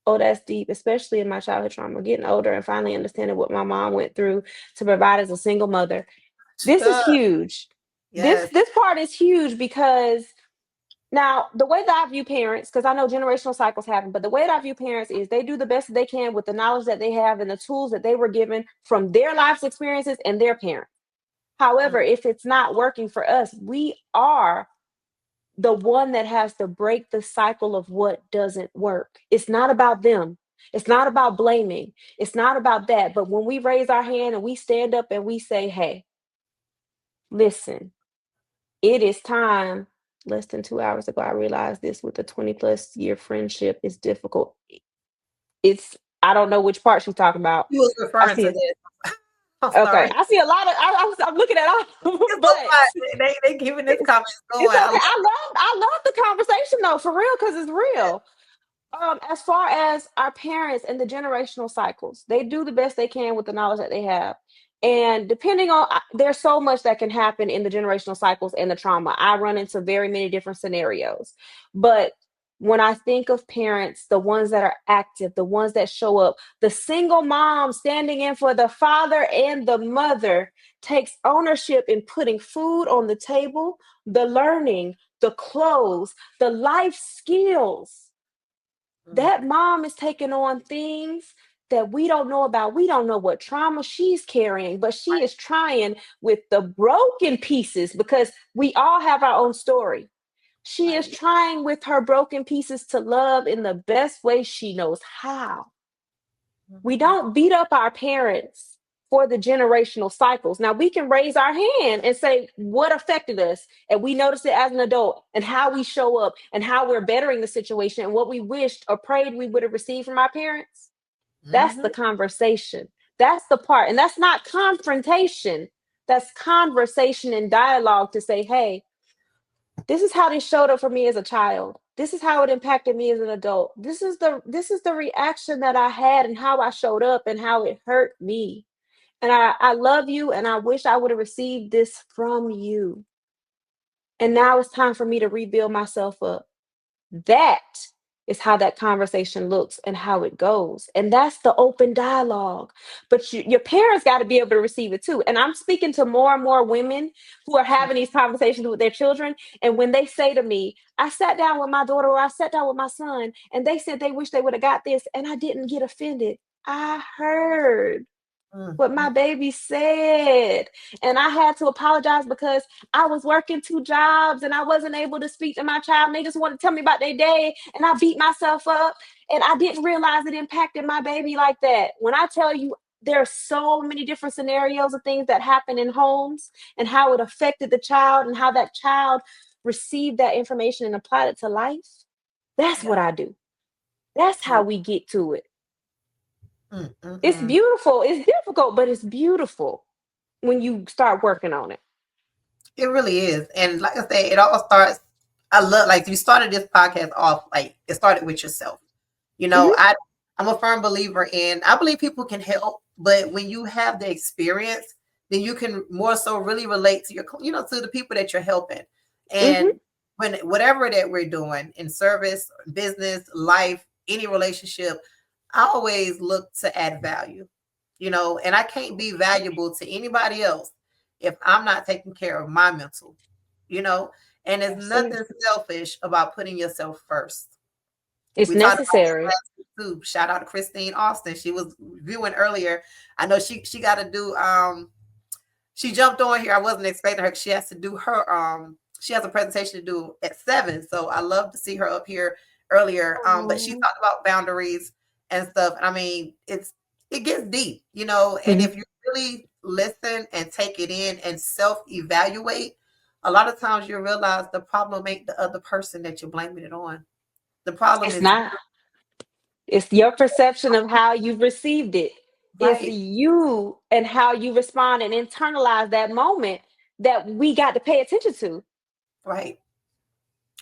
Oh, that's deep, especially in my childhood trauma, getting older and finally understanding what my mom went through to provide as a single mother. This is huge. This Yes. this part is huge because now the way that I view parents, because I know generational cycles happen, but the way that I view parents is they do the best that they can with the knowledge that they have and the tools that they were given from their life's experiences and their parents. Mm. However, if it's not working for us, we are the one that has to break the cycle of what doesn't work. It's not about them. It's not about blaming. It's not about that. But when we raise our hand and we stand up and we say, hey, listen, it is time less than 2 hours ago, I realized this with a 20 plus year friendship is difficult. It's, I don't know which part she's talking about. He was I referring see to it. this. I'm Okay. sorry. I see a lot of, I'm looking at all, It's so but fun. They keeping this it's, comments it's going. I okay. love it. I love the conversation though, for real, because it's real. As far as our parents and the generational cycles, they do the best they can with the knowledge that they have. And depending on, there's so much that can happen in the generational cycles and the trauma. I run into very many different scenarios. But when I think of parents, the ones that are active, the ones that show up, the single mom standing in for the father and the mother takes ownership in putting food on the table, the learning, the clothes, the life skills. Mm, That mom is taking on things that we don't know about. We don't know what trauma she's carrying, but she is trying with the broken pieces because we all have our own story. She is right. trying with her broken pieces to love in the best way she knows how. We Mhm. don't beat up our parents for the generational cycles. Now we can raise our hand and say what affected us, and we notice it as an adult, and how we show up, and how we're bettering the situation, and what we wished or prayed we would have received from our parents. That's the Mhm. conversation. That's the part, and that's not confrontation. That's conversation and dialogue to say, hey, this is how this showed up for me as a child. This is how it impacted me as an adult. This is the reaction that I had and how I showed up and how it hurt me. And I love you, and I wish I would have received this from you. And now it's time for me to rebuild myself up. That is how that conversation looks and how it goes. And that's the open dialogue. But your parents got to be able to receive it too. And I'm speaking to more and more women who are having these conversations with their children. And when they say to me, I sat down with my daughter or I sat down with my son, and they said they wish they would have got this, and I didn't get offended. I heard what my Mhm. baby said. And I had to apologize because I was working 2 jobs and I wasn't able to speak to my child. And they just wanted to tell me about their day. And I beat myself up. And I didn't realize it impacted my baby like that. When I tell you, there are so many different scenarios of things that happen in homes and how it affected the child and how that child received that information and applied it to life. That's Yeah. what I do. That's how Yeah. we get to it. It's Mm. beautiful. It's difficult, but it's beautiful when you start working on it. It really is. And like I say, it all starts. I love, like, you started this podcast off, like it started with yourself. You know, Mhm, I'm a firm believer in, I believe people can help, but when you have the experience, then you can more so really relate to to the people that you're helping. mhm. And when whatever that we're doing in service, business, life, any relationship, I always look to add value, and I can't be valuable to anybody else if I'm not taking care of my mental, you know, and there's Yes, sir. nothing selfish about putting yourself first. It's We talked about this necessary. last week too. Shout out to Christine Austin. She was viewing earlier. I know she got to do she jumped on here. I wasn't expecting her. She has to do her she has a presentation to do at 7. So I love to see her up here earlier. But she Oh. talked about boundaries and stuff. And I mean, it gets deep, and Mhm. if you really listen and take it in and self-evaluate, a lot of times you realize the problem ain't the other person that you're blaming it on. The problem It's is not. It's your perception of how you've received it. It's right, you and how you respond and internalize that moment that we got to pay attention to. right,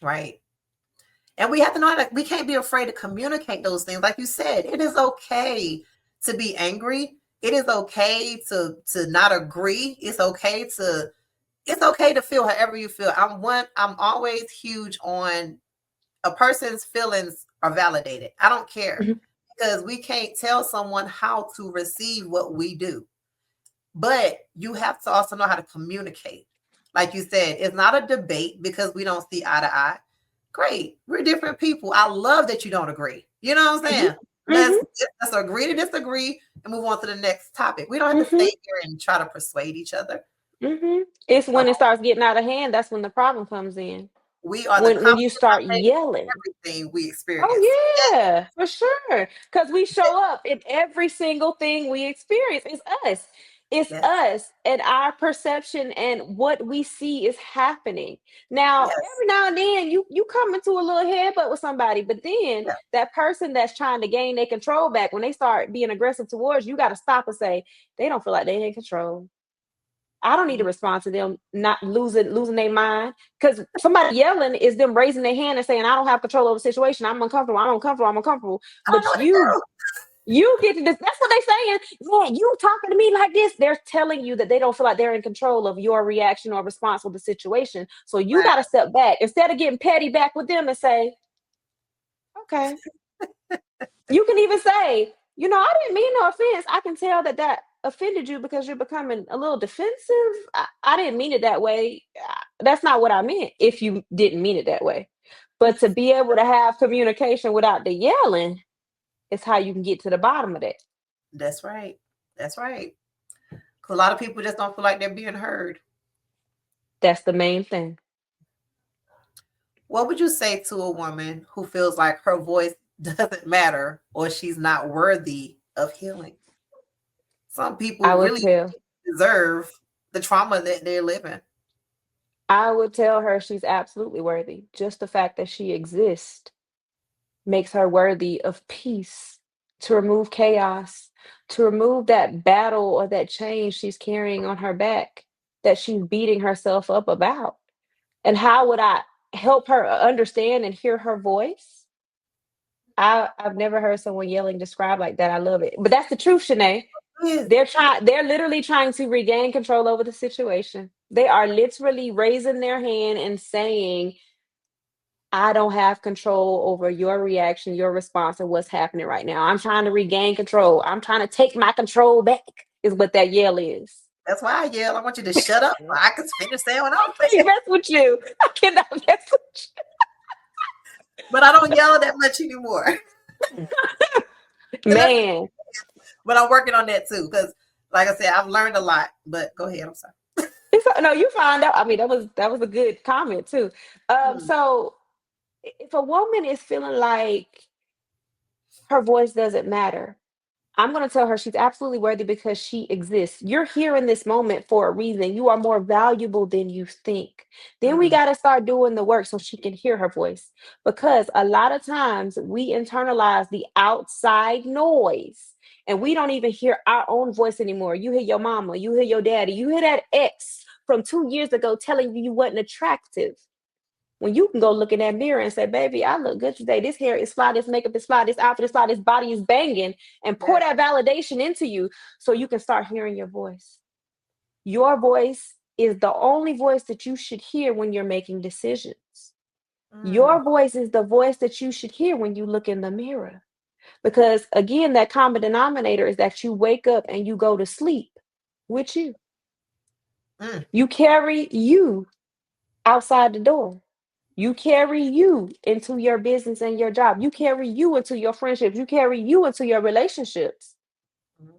right. And we have to know that we can't be afraid to communicate those things. Like you said, it is okay to be angry. It is okay to not agree. It's okay to feel however you feel. I'm always huge on a person's feelings are validated. I don't care, Mhm, because we can't tell someone how to receive what we do. But you have to also know how to communicate. Like you said, it's not a debate because we don't see eye to eye. Great. We're different people. I love that you don't agree. You know what I'm mhm, saying? Let's mhm, let's agree to disagree and move on to the next topic. We don't have to stay mhm, here and try to persuade each other. mhm. It's So when it starts getting out of hand, that's when the problem comes in. we are the When common you start denominator yelling. of everything we experience. Oh yeah, for sure. Because we show up in every single thing we experience. It's us. It's Yes. us and our perception and what we see is happening. Now, Yes. every now and then you come into a little headbutt with somebody, but then Yeah. that person that's trying to gain their control back, when they start being aggressive towards you, got to stop and say, they don't feel like they in control. I don't need to Mm. respond to them not losing their mind, because somebody yelling is them raising their hand and saying, I don't have control over the situation. I'm uncomfortable. I'm uncomfortable. I'm uncomfortable. I don't know But what to do. you get to this. That's what they're saying. Man, you talking to me like this. They're telling you that they don't feel like they're in control of your reaction or response with the situation. So you got to Right. step back instead of getting petty back with them and say, okay. You can even say, I didn't mean no offense. I can tell that offended you because you're becoming a little defensive. I didn't mean it that way. That's not what I meant if you didn't mean it that way. But to be able to have communication without the yelling is how you can get to the bottom of that. That's right. That's right. 'Cause a lot of people just don't feel like they're being heard. That's the main thing. What would you say to a woman who feels like her voice doesn't matter or she's not worthy of healing? Some people I would really tell deserve the trauma that they're living. I would tell her she's absolutely worthy. Just the fact that she exists makes her worthy of peace, to remove chaos, to remove that battle or that change she's carrying on her back that she's beating herself up about. And how would I help her understand and hear her voice? I've never heard someone yelling described like that. I love it. But that's the truth, Shanae. Yes. They're literally trying to regain control over the situation. They are literally raising their hand and saying, I don't have control over your reaction, your response, and what's happening right now. I'm trying to regain control. I'm trying to take my control back, is what that yell is. That's why I yell. I want you to shut up so I can finish saying what I'm I can't saying. mess with you. I cannot mess with But I don't yell that much anymore. you. 'Cause that's, Man, but I'm working on that too. Because, like I said, I've learned a lot. But go ahead. I'm sorry. no, you find out. I mean, that was a good comment too. Mm, So if a woman is feeling like her voice doesn't matter, I'm going to tell her she's absolutely worthy because she exists. You're here in this moment for a reason. You are more valuable than you think. Then we mm, got to start doing the work so she can hear her voice. Because a lot of times we internalize the outside noise and we don't even hear our own voice anymore. You hear your mama, you hear your daddy, you hear that ex from 2 years ago telling you wasn't attractive. When you can go look in that mirror and say, baby, I look good today. This hair is fly, this makeup is fly, this outfit is fly, this body is banging, and pour yeah. that validation into you so you can start hearing your voice. Your voice is the only voice that you should hear when you're making decisions. Mm, Your voice is the voice that you should hear when you look in the mirror. Because again, that common denominator is that you wake up and you go to sleep with you. mm, You carry you outside the door. You carry you into your business and your job. You carry you into your friendships. You carry you into your relationships.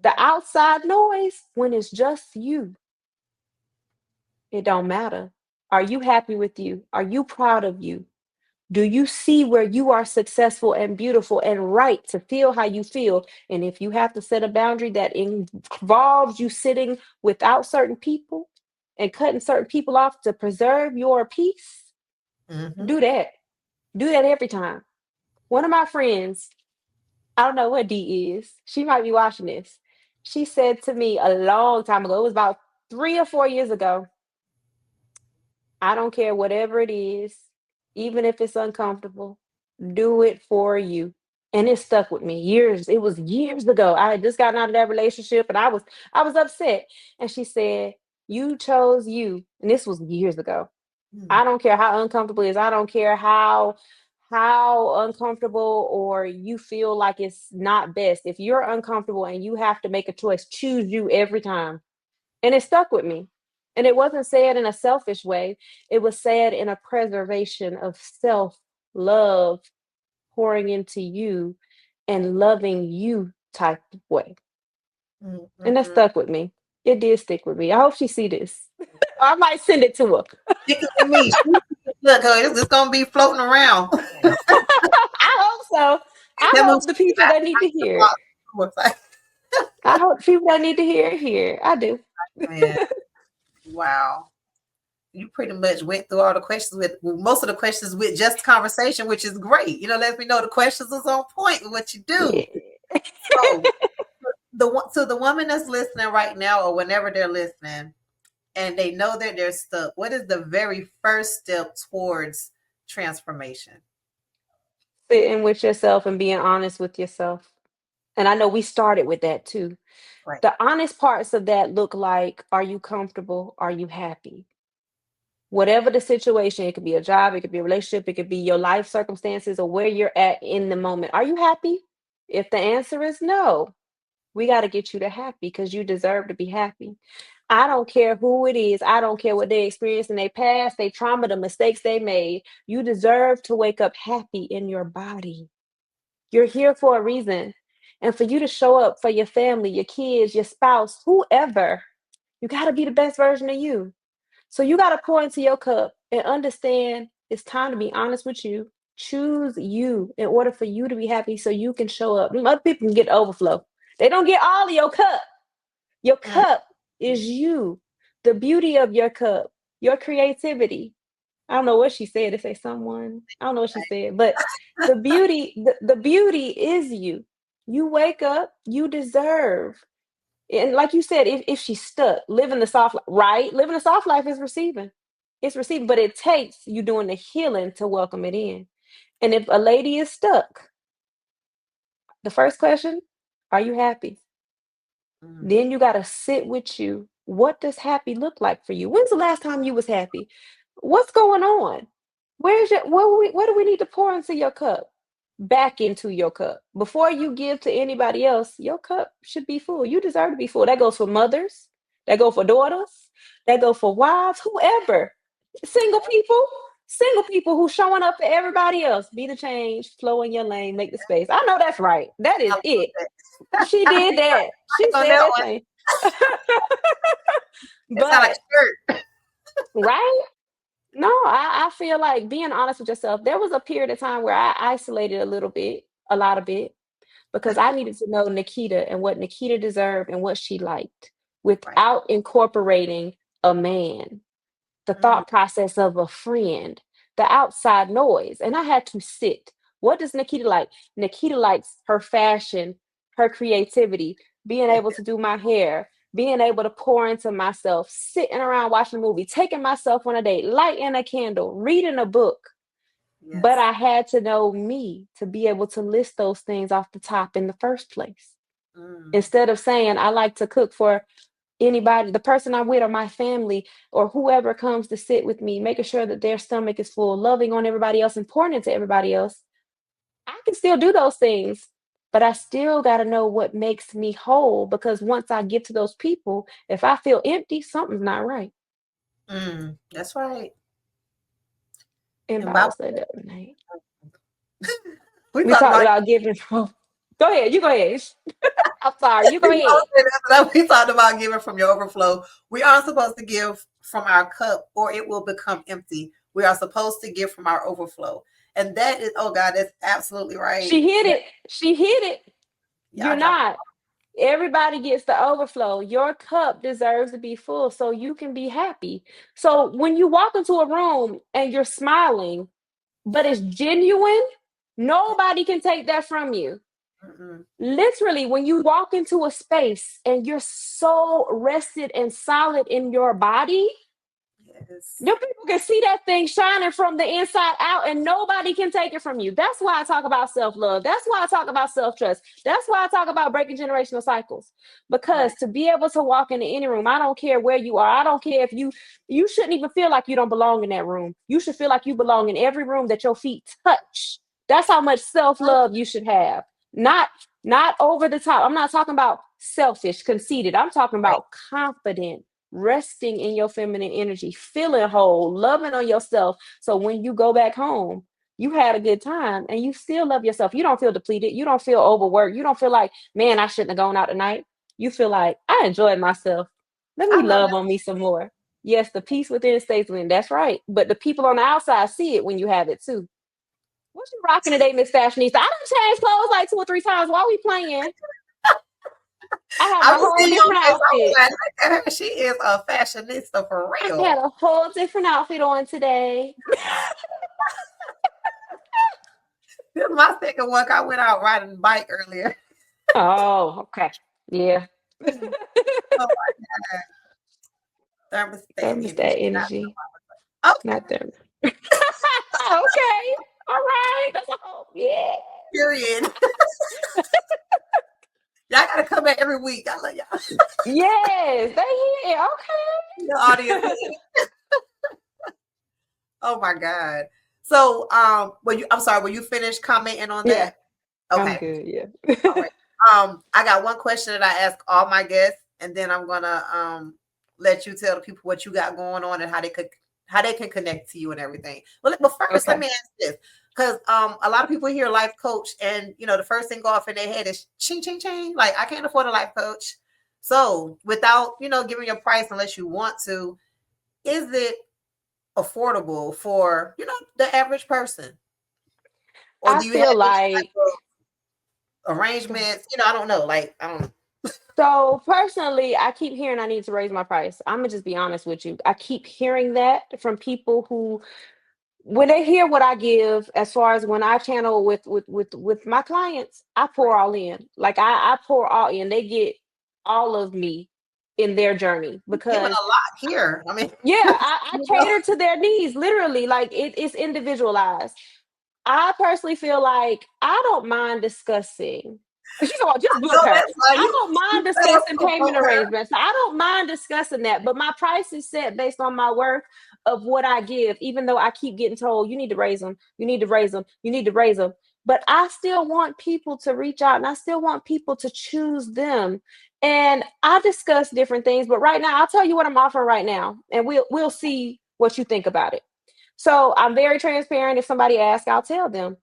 The mhm, outside noise, when it's just you, it don't matter. Are you happy with you? Are you proud of you? Do you see where you are successful and beautiful and right to feel how you feel? And if you have to set a boundary that involves you sitting without certain people and cutting certain people off to preserve your peace, mhm, do that. Do that every time. One of my friends, I don't know what D is. She might be watching this. She said to me a long time ago, it was about 3 or 4 years ago, I don't care whatever it is, even if it's uncomfortable, do it for you. And it stuck with me years. It was years ago. I had just gotten out of that relationship and I was upset. And she said, you chose you. And this was years ago. mm, I don't care how uncomfortable it is. I don't care how uncomfortable or you feel like it's not best. If you're uncomfortable and you have to make a choice, choose you every time. And it stuck with me. And it wasn't said in a selfish way. It was said in a preservation of self love, pouring into you and loving you type of way. mm, And that mhm. stuck with me. It did stick with me. I hope she see this. I might send it to her. Stick it with me. Look, it's gonna be floating around. I hope so. I Tell me what hope the you people that need to hear it. got. I hope people that need to hear it hear. I do. Man, wow. You pretty much went through all the questions with most of the questions with just conversation, which is great. Let me know the questions is on point with what you do. Yeah. So the woman that's listening right now or whenever they're listening and they know that they're stuck, what is the very first step towards transformation? Sitting with yourself and being honest with yourself. And I know we started with that too. Right. The honest parts of that look like, are you comfortable? Are you happy? Whatever the situation, it could be a job, it could be a relationship, it could be your life circumstances or where you're at in the moment. Are you happy? If the answer is no, we got to get you to happy because you deserve to be happy. I don't care who it is. I don't care what they experienced in their past, their trauma, the mistakes they made. You deserve to wake up happy in your body. You're here for a reason. And for you to show up for your family, your kids, your spouse, whoever, you got to be the best version of you. So you got to pour into your cup and understand it's time to be honest with you. Choose you in order for you to be happy so you can show up. Other people can get the overflow. They don't get all of your cup. Your Mm, cup is you, the beauty of your cup, your creativity. I don't know what she said to say someone. I don't know what she said, but the beauty is you. You wake up, you deserve. And like you said, if she's stuck, living the soft life, right? Living the soft life is receiving. It's receiving, but it takes you doing the healing to welcome it in. And if a lady is stuck, the first question, are you happy? mm, Then you got to sit with you. What does happy look like for you? When's the last time you was happy? What's going on? What do we need to pour into your cup? Back into your cup. Before you give to anybody else, your cup should be full. You deserve to be full. That goes for mothers, that go for daughters, that go for wives, whoever. Single people who showing up for everybody else. Be the change, flow in your lane, make the space. I know that's right. That I is love it. that. She I did that. She on said that that one. thing. It sounds like But a shirt. right? No, I feel like being honest with yourself. There was a period of time where I isolated a little bit, a lot of bit, because I needed to know Nikita and what Nikita deserved and what she liked Right. without incorporating a man, the Mm, thought process of a friend, the outside noise. And I had to sit. What does Nikita like? Nikita likes her fashion, her creativity, being able to do my hair, being able to pour into myself, sitting around watching a movie, taking myself on a date, lighting a candle, reading a book. But yes. I had to know me to be able to list those things off the top in the first place. Mm, Instead of saying, I like to cook for anybody, the person I'm with or my family or whoever comes to sit with me, making sure that their stomach is full, loving on everybody else, important to everybody else. I can still do those things, but I still got to know what makes me whole because once I get to those people, if I feel empty, something's not right. that's right. And And Bible Bible, said the other night. we We talked talked about about giving. Go ahead. You go ahead. I'm sorry. You go ahead. we talked about giving from your overflow. We aren't supposed to give from our cup or it will become empty. We are supposed to give from our overflow. And that is, oh God, that's absolutely right. She hit it. She hit it. Yeah, I You're dropped. not. Everybody gets the overflow. Your cup deserves to be full so you can be happy. So when you walk into a room and you're smiling, but it's genuine, nobody can take that from you. Mm-mm. Literally, when you walk into a space and you're so rested and solid in your body, Yes. your people can see that thing shining from the inside out, and nobody can take it from you. That's why I talk about self love. That's why I talk about self trust. That's why I talk about breaking generational cycles. Right. Because to be able to walk into any room, I don't care where you are. I don't care if you shouldn't even feel like you don't belong in that room. You should feel like you belong in every room that your feet touch. That's how much self love you should have. Not not over the top. I'm not talking about selfish, conceited. I'm talking Right. about confident, resting in your feminine energy, feeling whole, loving on yourself. So when you go back home, you had a good time and you still love yourself. You don't feel depleted. You don't feel overworked. You don't feel like, man, I shouldn't have gone out tonight. You feel like, I enjoyed myself. Let I me love love that. on me some more. Yes, the peace within stays within. That's right. But the people on the outside see it when you have it too. What you rocking today, Miss Fashionista? I done changed clothes like 2 or 3 times while we playing. I have I a was whole seeing your different face. I was outfit. like, look at her. She is a fashionista for I real. had a whole different outfit on today. This is my second one. I went out riding a bike earlier. Oh, okay. Yeah. Oh my God. Thermostat Thermostat energy. energy, Okay. not thermostat. Okay. All right. That's a whole, yeah. Period. Y'all gotta come back every week. I love y'all. Yes, they here. Your audience. Okay. Oh my God. So I'm sorry, were you finished commenting on Yeah, that? I'm Okay. good. Yeah. All right. I got one question that I ask all my guests, and then I'm gonna let you tell the people what you got going on and how they can connect to you and everything. But first, let Okay. me ask this, because a lot of people hear life coach, and the first thing go off in their head is ching ching ching. Like, I can't afford a life coach. So without giving your price unless you want to, is it affordable for the average person, or I do you have feel any type like of arrangements? I don't know. Like, I don't. so personally, I keep hearing I need to raise my price. I'm gonna just be honest with you. I keep hearing that from people who, when they hear what I give, as far as when I channel with my clients, I pour Right. all in. Like I pour all in. They get all of me in their journey Giving because a lot here. I mean, yeah, I you know, cater to their needs. Literally, like it's individualized. I personally feel like I don't mind discussing. She's all just no, book her. that's why I you don't mind better discussing promote payment her. arrangements. I don't mind discussing that, but my price is set based on my worth of what I give. Even though I keep getting told you need to raise them, you need to raise them, you need to raise them, but I still want people to reach out and I still want people to choose them. And I discuss different things, but right now I'll tell you what I'm offering right now, and we'll see what you think about it. So I'm very transparent. If somebody asks, I'll tell them.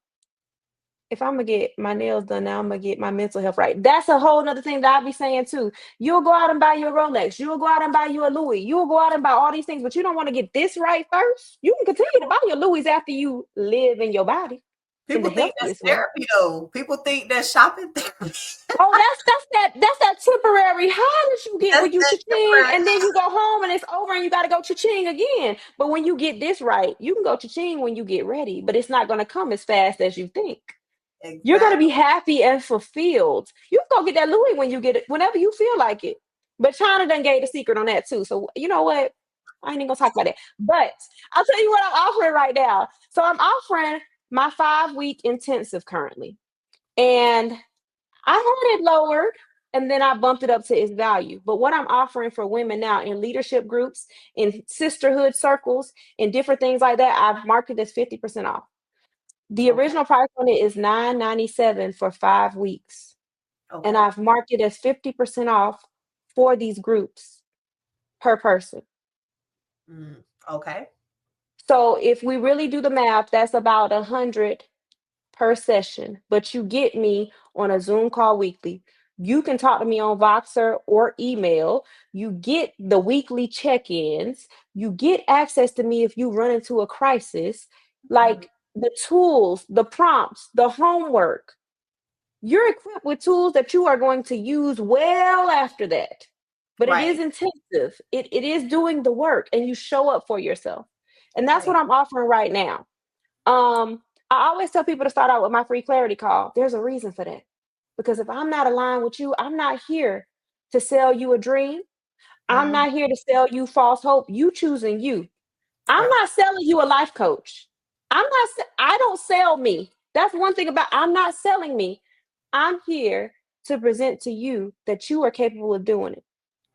If I'm gonna get my nails done now, I'm gonna get my mental health right. That's a whole nother thing that I'll be saying too. You'll go out and buy your Rolex, you'll go out and buy you a Louis, you'll go out and buy all these things, but you don't want to get this right first. You can continue to buy your Louis after you live in your body in the People think that's healthiest way. therapy, though. People think that's shopping therapy. Oh, that's that temporary high that you get That's when you that cha-ching, temporary. and then you go home and it's over and you got to go cha-ching again. But when you get this right, you can go cha-ching when you get ready, but it's not going to come as fast as you think. You're gonna be Exactly. happy and fulfilled. You can go get that Louis when you get it, whenever you feel like it. But China done gave the secret on that too. So you know what? I ain't even gonna talk about that. But I'll tell you what I'm offering right now. So I'm offering my 5 week intensive currently. And I had it lowered and then I bumped it up to its value. But what I'm offering for women now in leadership groups, in sisterhood circles, and different things like that, I've marked it as 50% off. The Okay. original price on it is $9.97 for 5 weeks, and Okay. I've marked it as 50% off for these groups per person. Mm, okay. So if we really do the math, that's about 100 per session, but you get me on a Zoom call weekly. You can talk to me on Voxer or email. You get the weekly check ins. You get access to me if you run into a crisis, Mhm. like the tools, the prompts, the homework. You're equipped with tools that you are going to use well after that. But it is Right. intensive. It is doing the work and you show up for yourself. And that's what Right. I'm offering right now. I always tell people to start out with my free clarity call. There's a reason for that. Because if I'm not aligned with you, I'm not here to sell you a dream. I'm Mhm. not here to sell you false hope. You choosing you. I'm Right. not selling you a life coach. I don't sell me. That's one thing about I'm not selling me. I'm here to present to you that you are capable of doing it.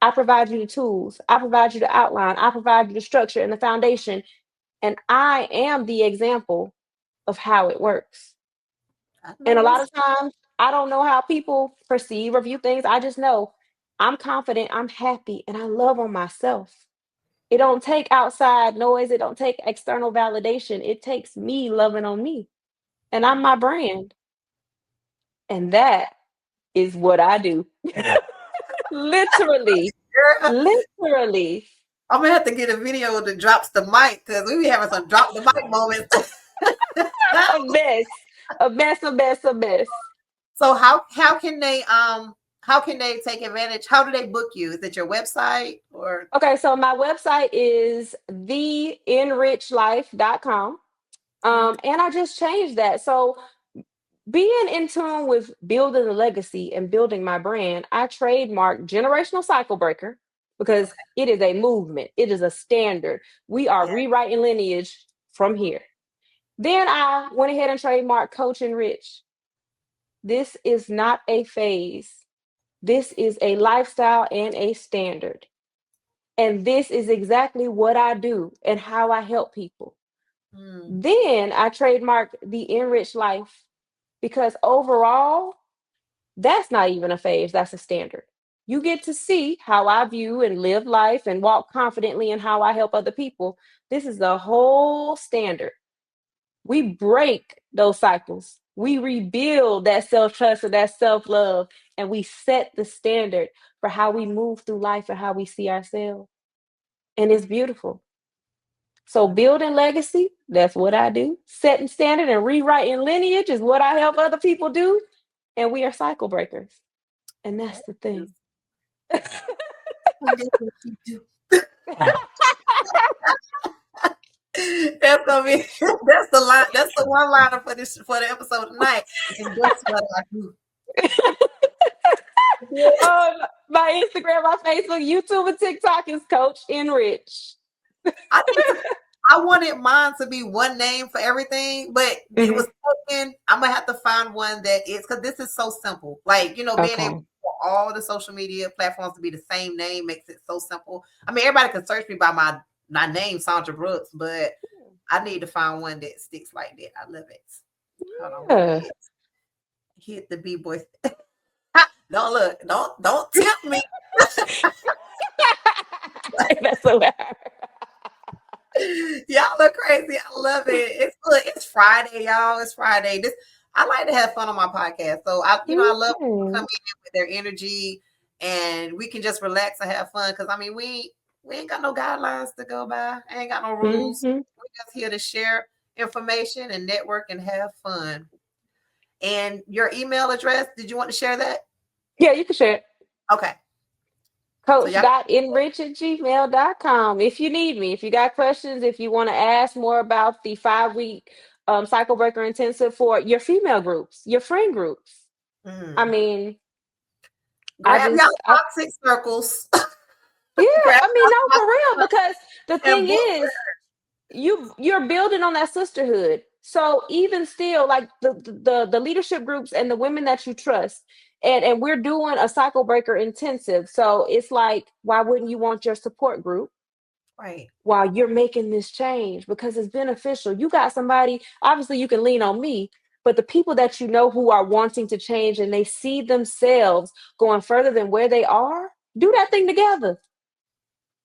I provide you the tools. I provide you the outline. I provide you the structure and the foundation. And I am the example of how it works. I And know a lot that's of times, I don't know how people perceive or view things. I just know I'm confident, I'm happy, and I love on myself. It don't take outside noise. It don't take external validation. It takes me loving on me. And I'm my brand. And that is what I do. Literally. girl. Literally. I'm gonna have to get a video that drops the mic because we be having some drop the mic moments. A mess. A mess, a mess, a mess. So how can they how can they take advantage? How do they book you? Is it your website or Okay, so my website is theenrichlife.com. mm, And I just changed that. So being in tune with building a legacy and building my brand, I trademarked generational cycle breaker because okay? it is a movement. It is a standard. We are Yeah. rewriting lineage from here. Then I went ahead and trademarked coach and rich. This is not a phase. This is a lifestyle and a standard. And this is exactly what I do and how I help people. Mm, Then I trademarked the enriched life because overall, that's not even a phase, that's a standard. You get to see how I view and live life and walk confidently in how I help other people. This is the whole standard. We break those cycles. We rebuild that self trust and that self love, and we set the standard for how we move through life and how we see ourselves. And it's beautiful. So, building legacy, that's what I do. Setting standard and rewriting lineage is what I help other people do. And we are cycle breakers. And that's that the is, thing. and that's what you do. That's gonna be that's the line. That's the one liner for this for the episode tonight. And guess what I do? um, my Instagram, my Facebook, YouTube, and TikTok is Coach Enrich. I need to. I wanted mine to be one name for everything, but it Mhm. was taken. I'm gonna have to find one that is because this is so simple. Like being able Okay. for all the social media platforms to be the same name makes it so simple. I mean, everybody can search me by my name, Sandra Brooks, but I need to find one that sticks like that. I love it. Hold on, where Yeah. is hit the B boy? Don't look, don't tempt me. That's so bad. Y'all look crazy. I love it. It's look, it's Friday, y'all. It's Friday. This I like to have fun on my podcast. So I love people Mhm. coming in with their energy and we can just relax and have fun. Cause I mean we ain't got no guidelines to go by. Ain't got no rules. Mhm. We're just here to share information and network and have fun. And your email address, did you want to share that? Yeah, you can share it. Okay. So y'all Coach.enrich@gmail.com. If you need me, if you got questions, if you want to ask more about the 5 week cycle breaker intensive for your female groups, your friend groups. I mm, mean, I grab y'all just, I, toxic circles. yeah, grab I mean, y'all no, for toxic real, circles because the and thing book is, you're building on that sisterhood. So even still, like the leadership groups and the women that you trust, and we're doing a cycle breaker intensive. So it's like, why wouldn't you want your support group right. while you're making this change? Because it's beneficial. You got somebody, obviously you can lean on me, but the people that you know who are wanting to change and they see themselves going further than where they are, do that thing together.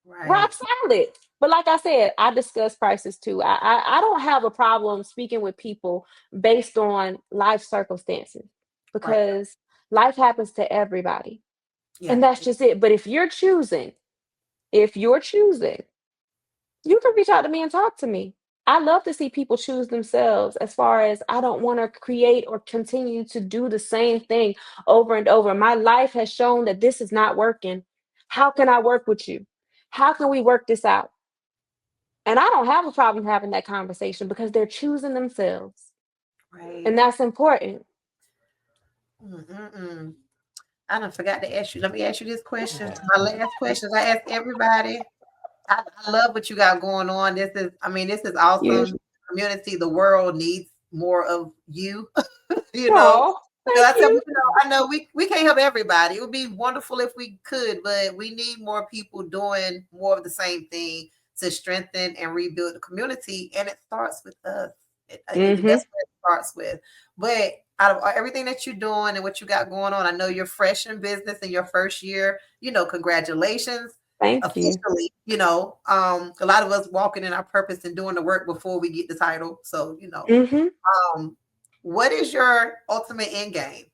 Rock Right. solid. But like I said, I discuss prices too. I don't have a problem speaking with people based on life circumstances Right. because life happens to everybody. Yeah. And that's just it. But if you're choosing, you can reach out to me and talk to me. I love to see people choose themselves as far as I don't want to create or continue to do the same thing over and over. My life has shown that this is not working. How can I work with you? How can we work this out? And I don't have a problem having that conversation because they're choosing themselves. Right. And that's important. Mm-mm-mm. I done forgot to ask you. Let me ask you this question. My last questions I ask everybody. I love what you got going on. This is You. awesome. Community, the world needs more of you. you know, Oh, I thank tell you. people, I know we can't help everybody. It would be wonderful if we could, but we need more people doing more of the same thing to strengthen and rebuild the community. And it starts with us. Hmm. That's what it starts with. But out of everything that you're doing and what you got going on, I know you're fresh in business in your first year. Congratulations Thank you. officially. A lot of us walking in our purpose and doing the work before we get the title. So, Hmm. um, what is your ultimate end game?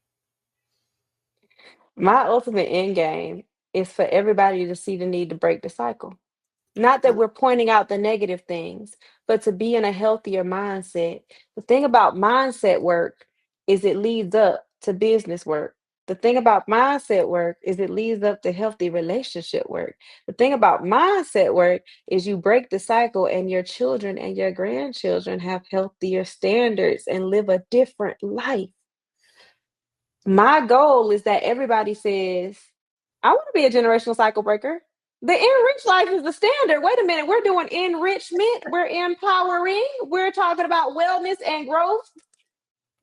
My ultimate end game is for everybody to see the need to break the cycle. Not that Mm, we're pointing out the negative things, but to be in a healthier mindset. The thing about mindset work is it leads up to business work. The thing about mindset work is it leads up to healthy relationship work. The thing about mindset work is you break the cycle, and your children and your grandchildren have healthier standards and live a different life. My goal is that everybody says, I want to be a generational cycle breaker. The enriched life is the standard. Wait a minute, we're doing enrichment, we're empowering, we're talking about wellness and growth.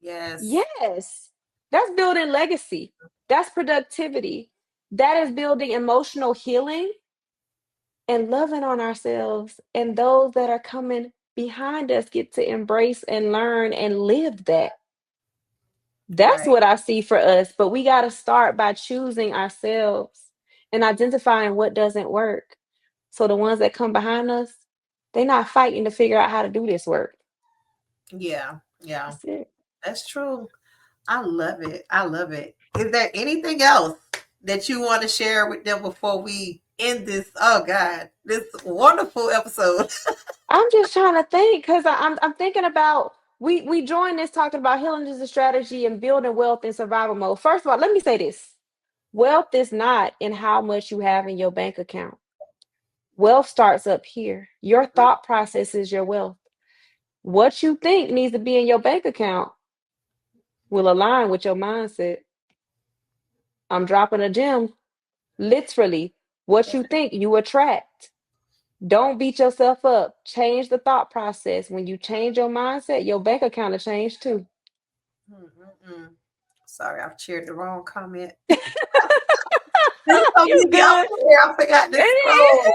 Yes. Yes, that's building legacy, that's productivity, that is building emotional healing and loving on ourselves. And those that are coming behind us get to embrace and learn and live that. That's Right. what I see for us. But we got to start by choosing ourselves and identifying what doesn't work. So the ones that come behind us, they're not fighting to figure out how to do this work. Yeah. Yeah. That's it. That's true. I love it. I love it. Is there anything else that you want to share with them before we end this? Oh God, this wonderful episode. I'm just trying to think because I'm thinking about we joined this talking about healing as a strategy and building wealth in survival mode. First of all, let me say this: wealth is not in how much you have in your bank account. Wealth starts up here. Your thought process is your wealth. What you think needs to be in your bank account will align with your mindset. I'm dropping a gem. Literally, what you think, you attract. Don't beat yourself up. Change the thought process. When you change your mindset, your bank account will change too. Mm-mm-mm. Sorry, I've cheered the wrong comment. It's so You busy good? over here. I forgot to scroll.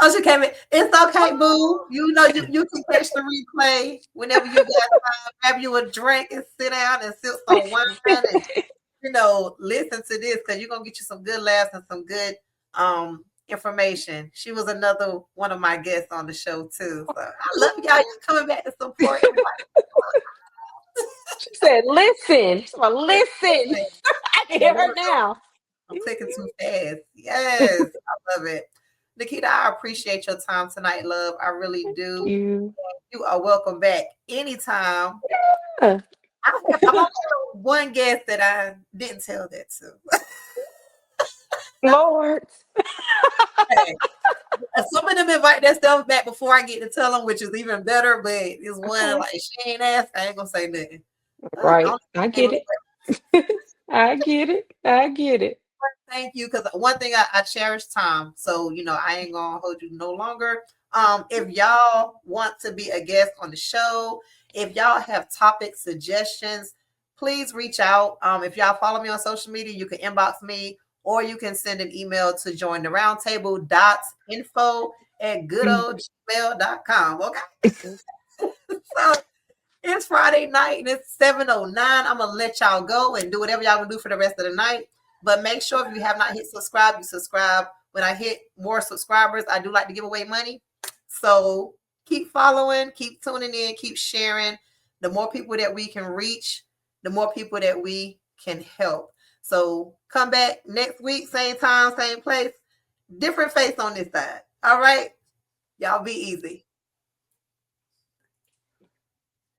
Oh, she came in. It's okay, boo. You know you can catch the replay whenever you got time. Grab you a drink and sit down and sip some wine and listen to this because you're gonna get you some good laughs and some good information. She was another one of my guests on the show too. So I love y'all. You coming back to support. She said, listen. She said, listen. I can Yeah, hear let her her know now. I'm clicking too fast. Yes, I love it. Nikita, I appreciate your time tonight, love. I really Thank do. you. You are welcome back anytime. Yeah. I'm only one guest that I didn't tell that to. Lord. Hey, some of them invite that stuff back before I get to tell them, which is even better. But it's one Okay. like she ain't asked, I ain't gonna say nothing. I Right. don't I think get it. I get it. I get it. thank you. Because one thing I cherish time. So, I ain't gonna hold you no longer. If y'all want to be a guest on the show, if y'all have topic suggestions, please reach out. If y'all follow me on social media, you can inbox me or you can send an email to join the roundtable info at goodoldgmail.com. Okay. So it's Friday night and it's 7:09. I'm gonna let y'all go and do whatever y'all gonna do for the rest of the night. But make sure if you have not hit subscribe, you subscribe. When I hit more subscribers, I do like to give away money. So keep following, keep tuning in, keep sharing. The more people that we can reach, the more people that we can help. So come back next week, same time, same place, different face on this side. All right. Y'all be easy.